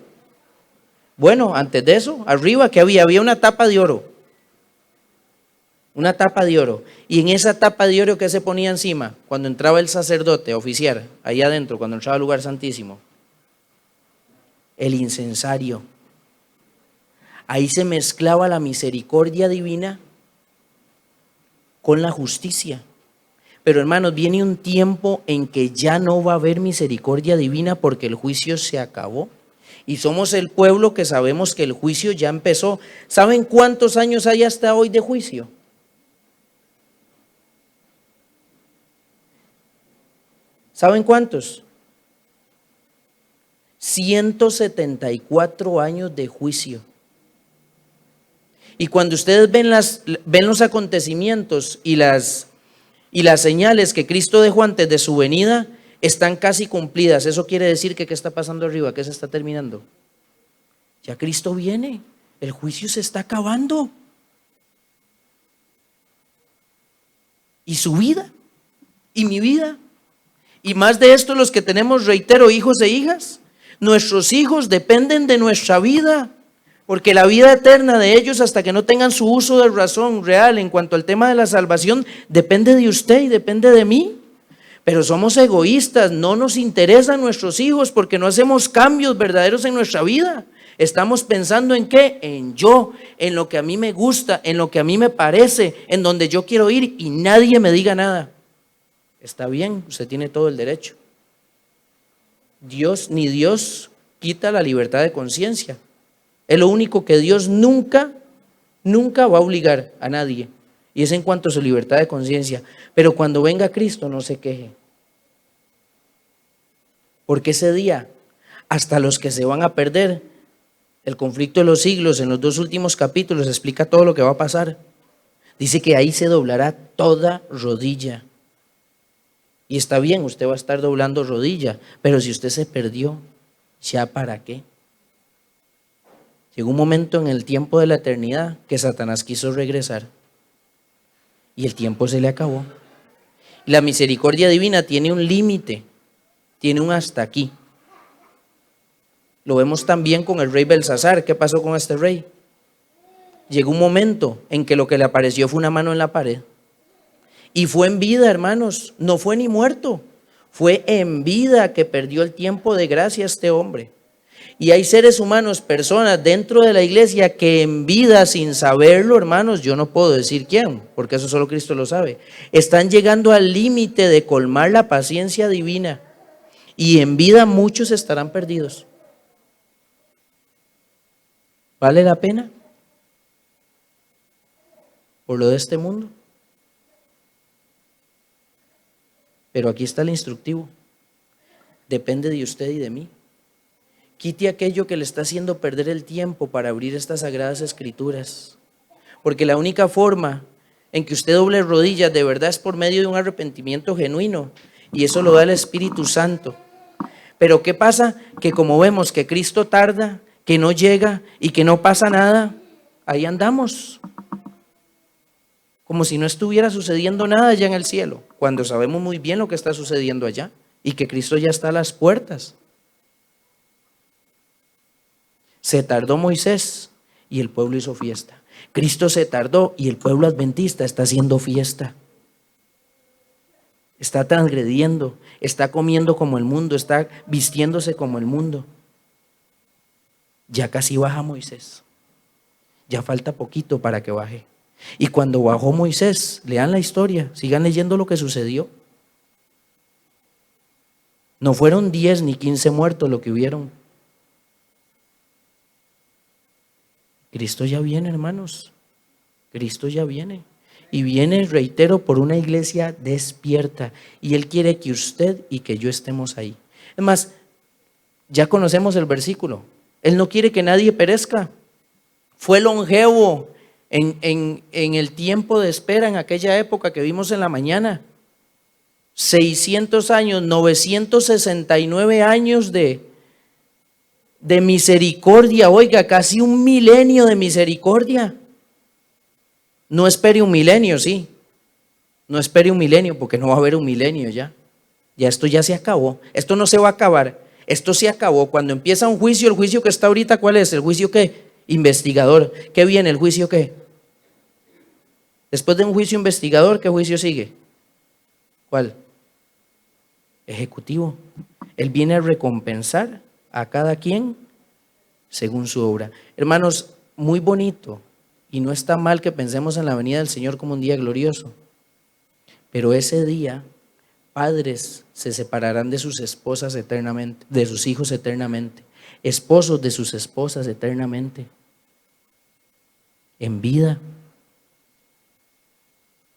Bueno, antes de eso, arriba, ¿qué había? Había una tapa de oro. Una tapa de oro. Y en esa tapa de oro, ¿qué se ponía encima? Cuando entraba el sacerdote a oficiar, ahí adentro, cuando entraba al lugar santísimo. El incensario. Ahí se mezclaba la misericordia divina con la justicia. Pero hermanos, viene un tiempo en que ya no va a haber misericordia divina porque el juicio se acabó. Y somos el pueblo que sabemos que el juicio ya empezó. ¿Saben cuántos años hay hasta hoy de juicio? ¿Saben cuántos? 174 años de juicio. Y cuando ustedes ven los acontecimientos y las señales que Cristo dejó antes de su venida, están casi cumplidas. Eso quiere decir que ¿qué está pasando arriba? ¿Qué se está terminando? Ya Cristo viene, el juicio se está acabando. Y su vida, y mi vida, y más de esto los que tenemos, reitero, hijos e hijas, nuestros hijos dependen de nuestra vida. Porque la vida eterna de ellos, hasta que no tengan su uso de razón real en cuanto al tema de la salvación, depende de usted y depende de mí. Pero somos egoístas, no nos interesan nuestros hijos porque no hacemos cambios verdaderos en nuestra vida. Estamos pensando en qué, en yo, en lo que a mí me gusta, en lo que a mí me parece, en donde yo quiero ir y nadie me diga nada. Está bien, usted tiene todo el derecho. Ni Dios quita la libertad de conciencia. Es lo único que Dios nunca va a obligar a nadie. Y es en cuanto a su libertad de conciencia. Pero cuando venga Cristo, no se queje. Porque ese día, hasta los que se van a perder, el conflicto de los siglos, en los 2 últimos capítulos, explica todo lo que va a pasar. Dice que ahí se doblará toda rodilla. Y está bien, usted va a estar doblando rodilla. Pero si usted se perdió, ¿ya para qué? Llegó un momento en el tiempo de la eternidad que Satanás quiso regresar y el tiempo se le acabó. Y la misericordia divina tiene un límite, tiene un hasta aquí. Lo vemos también con el rey Belsasar. ¿Qué pasó con este rey? Llegó un momento en que lo que le apareció fue una mano en la pared. Y fue en vida, hermanos, no fue ni muerto. Fue en vida que perdió el tiempo de gracia este hombre. Y hay seres humanos, personas dentro de la iglesia que en vida, sin saberlo, hermanos, yo no puedo decir quién, porque eso solo Cristo lo sabe, están llegando al límite de colmar la paciencia divina. Y en vida muchos estarán perdidos. ¿Vale la pena? ¿Por lo de este mundo? Pero aquí está el instructivo. Depende de usted y de mí. Quite aquello que le está haciendo perder el tiempo para abrir estas sagradas escrituras. Porque la única forma en que usted doble rodillas de verdad es por medio de un arrepentimiento genuino. Y eso lo da el Espíritu Santo. Pero ¿qué pasa? Que como vemos que Cristo tarda, que no llega y que no pasa nada, ahí andamos. Como si no estuviera sucediendo nada allá en el cielo, cuando sabemos muy bien lo que está sucediendo allá y que Cristo ya está a las puertas. Se tardó Moisés y el pueblo hizo fiesta. Cristo se tardó y el pueblo adventista está haciendo fiesta. Está transgrediendo, está comiendo como el mundo, está vistiéndose como el mundo. Ya casi baja Moisés. Ya falta poquito para que baje. Y cuando bajó Moisés, lean la historia, sigan leyendo lo que sucedió. No fueron 10 ni 15 muertos lo que hubieron. Cristo ya viene, hermanos. Cristo ya viene. Y viene, reitero, por una iglesia despierta. Y Él quiere que usted y que yo estemos ahí. Es más, ya conocemos el versículo. Él no quiere que nadie perezca. Fue longevo en el tiempo de espera, en aquella época que vimos en la mañana. 600 años, 969 años de misericordia. Oiga, casi un milenio de misericordia. No espere un milenio, sí. No espere un milenio, porque no va a haber un milenio ya. Ya esto ya se acabó. Esto no se va a acabar. Esto se acabó. Cuando empieza un juicio, el juicio que está ahorita, ¿cuál es? ¿El juicio qué? Investigador. ¿Qué viene? ¿El juicio qué? Después de un juicio investigador, ¿qué juicio sigue? ¿Cuál? Ejecutivo. Él viene a recompensar a cada quien según su obra. Hermanos, muy bonito. Y no está mal que pensemos en la venida del Señor como un día glorioso. Pero ese día, padres se separarán de sus esposas eternamente, de sus hijos eternamente, esposos de sus esposas eternamente, en vida.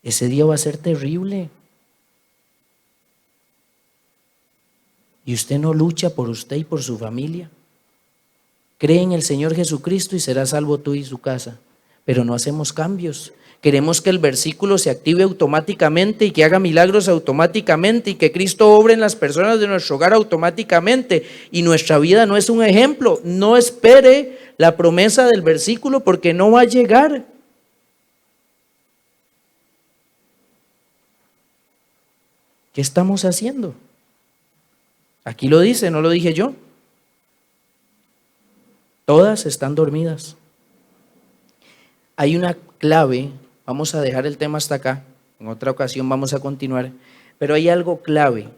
Ese día va a ser terrible. Y usted no lucha por usted y por su familia. Cree en el Señor Jesucristo y será salvo tú y su casa. Pero no hacemos cambios. Queremos que el versículo se active automáticamente y que haga milagros automáticamente y que Cristo obre en las personas de nuestro hogar automáticamente. Y nuestra vida no es un ejemplo. No espere la promesa del versículo porque no va a llegar. ¿Qué estamos haciendo? Aquí lo dice, no lo dije yo. Todas están dormidas. Hay una clave, vamos a dejar el tema hasta acá, en otra ocasión vamos a continuar, pero hay algo clave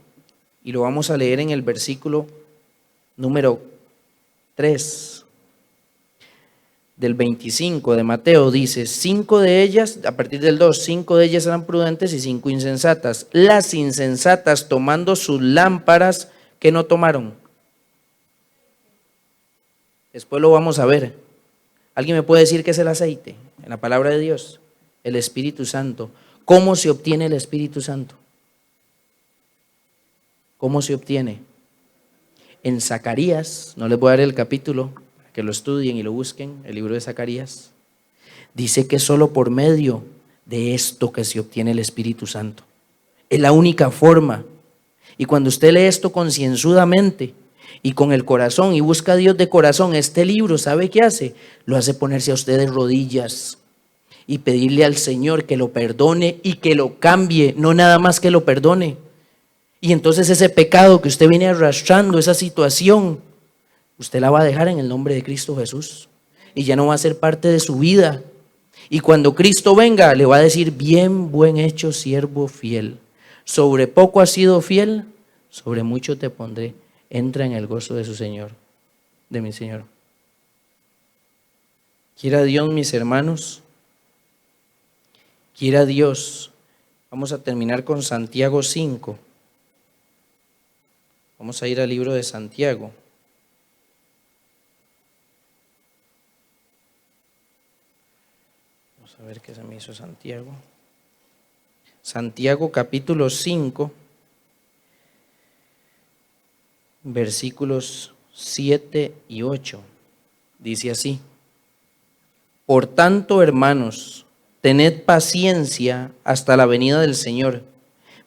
y lo vamos a leer en el versículo número 3 del 25 de Mateo. Dice, 5 de ellas, a partir del 2, 5 de ellas eran prudentes y 5 insensatas. Las insensatas, tomando sus lámparas, ¿qué no tomaron? Después lo vamos a ver. ¿Alguien me puede decir qué es el aceite? En la palabra de Dios, el Espíritu Santo. ¿Cómo se obtiene el Espíritu Santo? ¿Cómo se obtiene? En Zacarías, no les voy a dar el capítulo, para que lo estudien y lo busquen, el libro de Zacarías, dice que solo por medio de esto que se obtiene el Espíritu Santo. Es la única forma. Y cuando usted lee esto concienzudamente y con el corazón y busca a Dios de corazón, este libro, ¿sabe qué hace? Lo hace ponerse a usted de rodillas y pedirle al Señor que lo perdone y que lo cambie, no nada más que lo perdone. Y entonces ese pecado que usted viene arrastrando, esa situación, usted la va a dejar en el nombre de Cristo Jesús y ya no va a ser parte de su vida. Y cuando Cristo venga, le va a decir, bien, buen hecho, siervo fiel. Sobre poco has sido fiel, sobre mucho te pondré. Entra en el gozo de su Señor. de mi Señor. Quiera Dios, mis hermanos, quiera Dios. Vamos a terminar con Santiago 5. Vamos a ir al libro de Santiago. Vamos a ver qué se me hizo Santiago. Santiago capítulo 5, versículos 7 y 8. Dice así: Por tanto, hermanos, tened paciencia hasta la venida del Señor.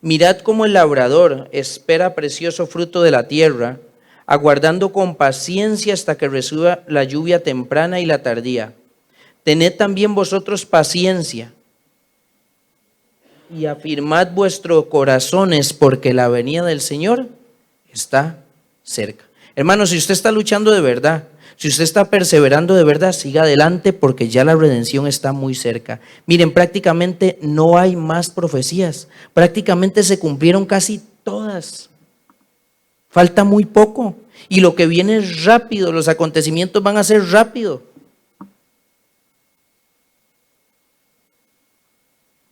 Mirad cómo el labrador espera precioso fruto de la tierra, aguardando con paciencia hasta que reciba la lluvia temprana y la tardía. Tened también vosotros paciencia y afirmad vuestros corazones, porque la venida del Señor está cerca. Hermanos, si usted está luchando de verdad, si usted está perseverando de verdad, siga adelante, porque ya la redención está muy cerca. Miren, prácticamente no hay más profecías. Prácticamente se cumplieron casi todas. Falta muy poco. Y lo que viene es rápido. Los acontecimientos van a ser rápido.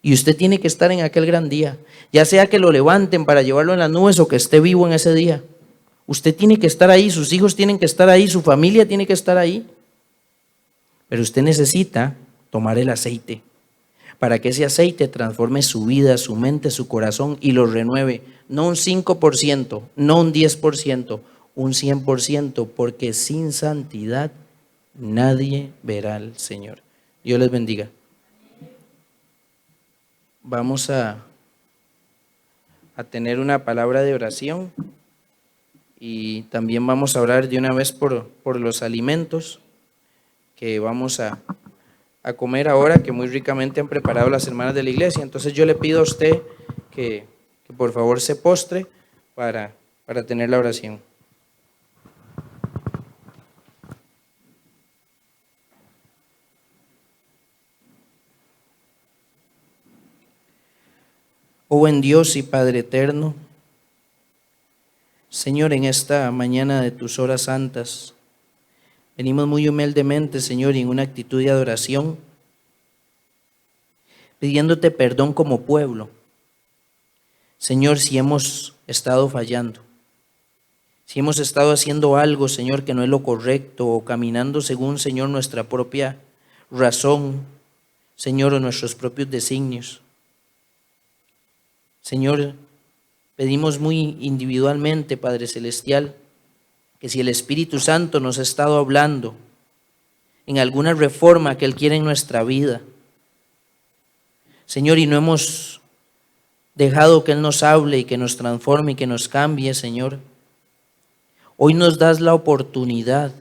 Y usted tiene que estar en aquel gran día. Ya sea que lo levanten para llevarlo en las nubes o que esté vivo en ese día. Usted tiene que estar ahí, sus hijos tienen que estar ahí, su familia tiene que estar ahí. Pero usted necesita tomar el aceite para que ese aceite transforme su vida, su mente, su corazón y lo renueve. No un 5%, no un 10%, un 100%, porque sin santidad nadie verá al Señor. Dios les bendiga. Vamos a tener una palabra de oración. Y también vamos a orar de una vez por los alimentos que vamos a comer ahora, que muy ricamente han preparado las hermanas de la iglesia. Entonces yo le pido a usted que por favor se postre para tener la oración. Oh buen Dios y Padre eterno, Señor, en esta mañana de tus horas santas, venimos muy humildemente, Señor, y en una actitud de adoración, pidiéndote perdón como pueblo. Señor, si hemos estado fallando, si hemos estado haciendo algo, Señor, que no es lo correcto, o caminando según, Señor, nuestra propia razón, Señor, o nuestros propios designios. Señor, pedimos muy individualmente, Padre Celestial, que si el Espíritu Santo nos ha estado hablando en alguna reforma que Él quiere en nuestra vida, Señor, y no hemos dejado que Él nos hable y que nos transforme y que nos cambie, Señor, hoy nos das la oportunidad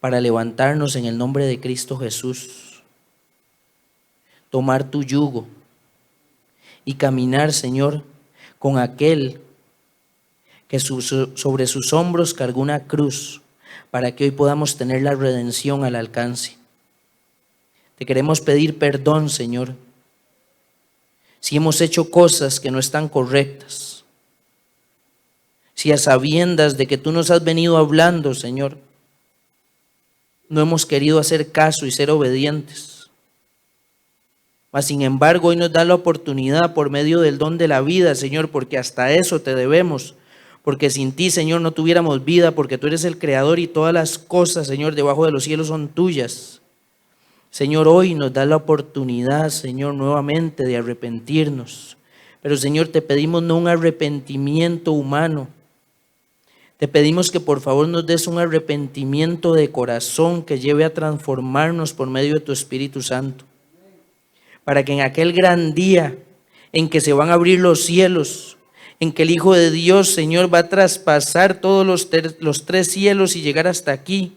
para levantarnos en el nombre de Cristo Jesús, tomar tu yugo y caminar, Señor, con aquel que sobre sus hombros cargó una cruz para que hoy podamos tener la redención al alcance. Te queremos pedir perdón, Señor, si hemos hecho cosas que no están correctas, si a sabiendas de que tú nos has venido hablando, Señor, no hemos querido hacer caso y ser obedientes. Mas sin embargo, hoy nos da la oportunidad por medio del don de la vida, Señor, porque hasta eso te debemos. Porque sin ti, Señor, no tuviéramos vida, porque tú eres el Creador y todas las cosas, Señor, debajo de los cielos son tuyas. Señor, hoy nos da la oportunidad, Señor, nuevamente de arrepentirnos. Pero, Señor, te pedimos no un arrepentimiento humano. Te pedimos que por favor nos des un arrepentimiento de corazón que lleve a transformarnos por medio de tu Espíritu Santo. Para que en aquel gran día en que se van a abrir los cielos, en que el Hijo de Dios, Señor, va a traspasar todos los tres cielos y llegar hasta aquí,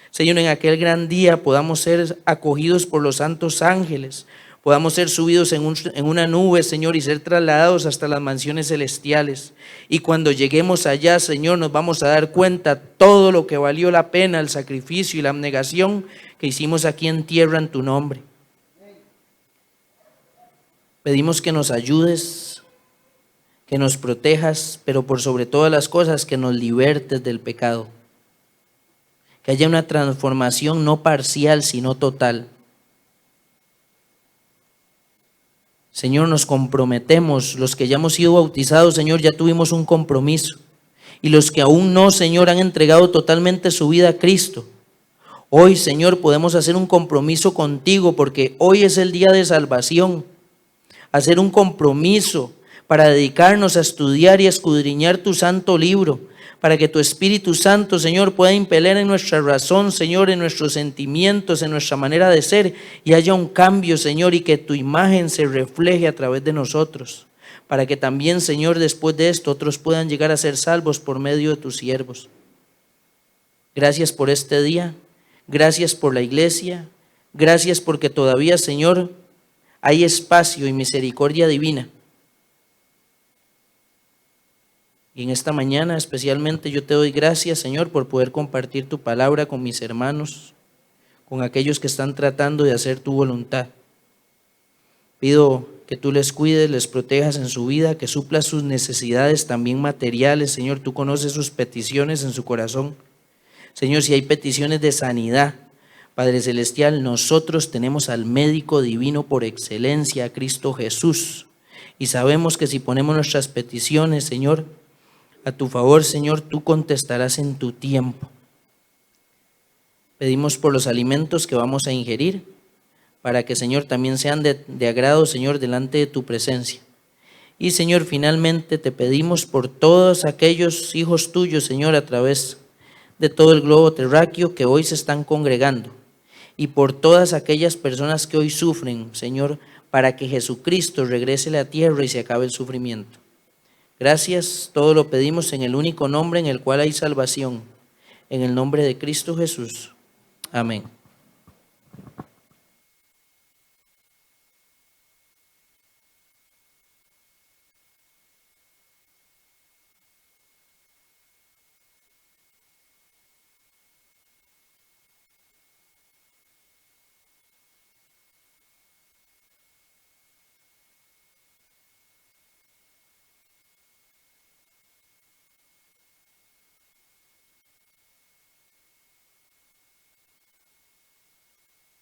Señor, en aquel gran día podamos ser acogidos por los santos ángeles, podamos ser subidos en una nube, Señor, y ser trasladados hasta las mansiones celestiales. Y cuando lleguemos allá, Señor, nos vamos a dar cuenta todo lo que valió la pena, el sacrificio y la abnegación que hicimos aquí en tierra en tu nombre. Pedimos que nos ayudes, que nos protejas, pero por sobre todas las cosas que nos libertes del pecado. que haya una transformación no parcial, sino total. Señor, nos comprometemos, los que ya hemos sido bautizados, Señor, ya tuvimos un compromiso. Y los que aún no, Señor, han entregado totalmente su vida a Cristo. Hoy, Señor, podemos hacer un compromiso contigo porque hoy es el día de salvación. Hacer un compromiso para dedicarnos a estudiar y a escudriñar tu santo libro, para que tu Espíritu Santo, Señor, pueda impeler en nuestra razón, Señor, en nuestros sentimientos, en nuestra manera de ser, y haya un cambio, Señor, y que tu imagen se refleje a través de nosotros, para que también, Señor, después de esto, otros puedan llegar a ser salvos por medio de tus siervos. Gracias por este día, gracias por la iglesia, gracias porque todavía, Señor, hay espacio y misericordia divina. Y en esta mañana especialmente yo te doy gracias, Señor, por poder compartir tu palabra con mis hermanos, con aquellos que están tratando de hacer tu voluntad. Pido que tú les cuides, les protejas en su vida, que suplas sus necesidades también materiales. Señor, tú conoces sus peticiones en su corazón. Señor, si hay peticiones de sanidad, Padre Celestial, nosotros tenemos al médico divino por excelencia, a Cristo Jesús. Y sabemos que si ponemos nuestras peticiones, Señor, a tu favor, Señor, tú contestarás en tu tiempo. Pedimos por los alimentos que vamos a ingerir, para que, Señor, también sean de agrado, Señor, delante de tu presencia. Y, Señor, finalmente te pedimos por todos aquellos hijos tuyos, Señor, a través de todo el globo terráqueo que hoy se están congregando, y por todas aquellas personas que hoy sufren, Señor, para que Jesucristo regrese a la tierra y se acabe el sufrimiento. Gracias, todo lo pedimos en el único nombre en el cual hay salvación, en el nombre de Cristo Jesús. Amén.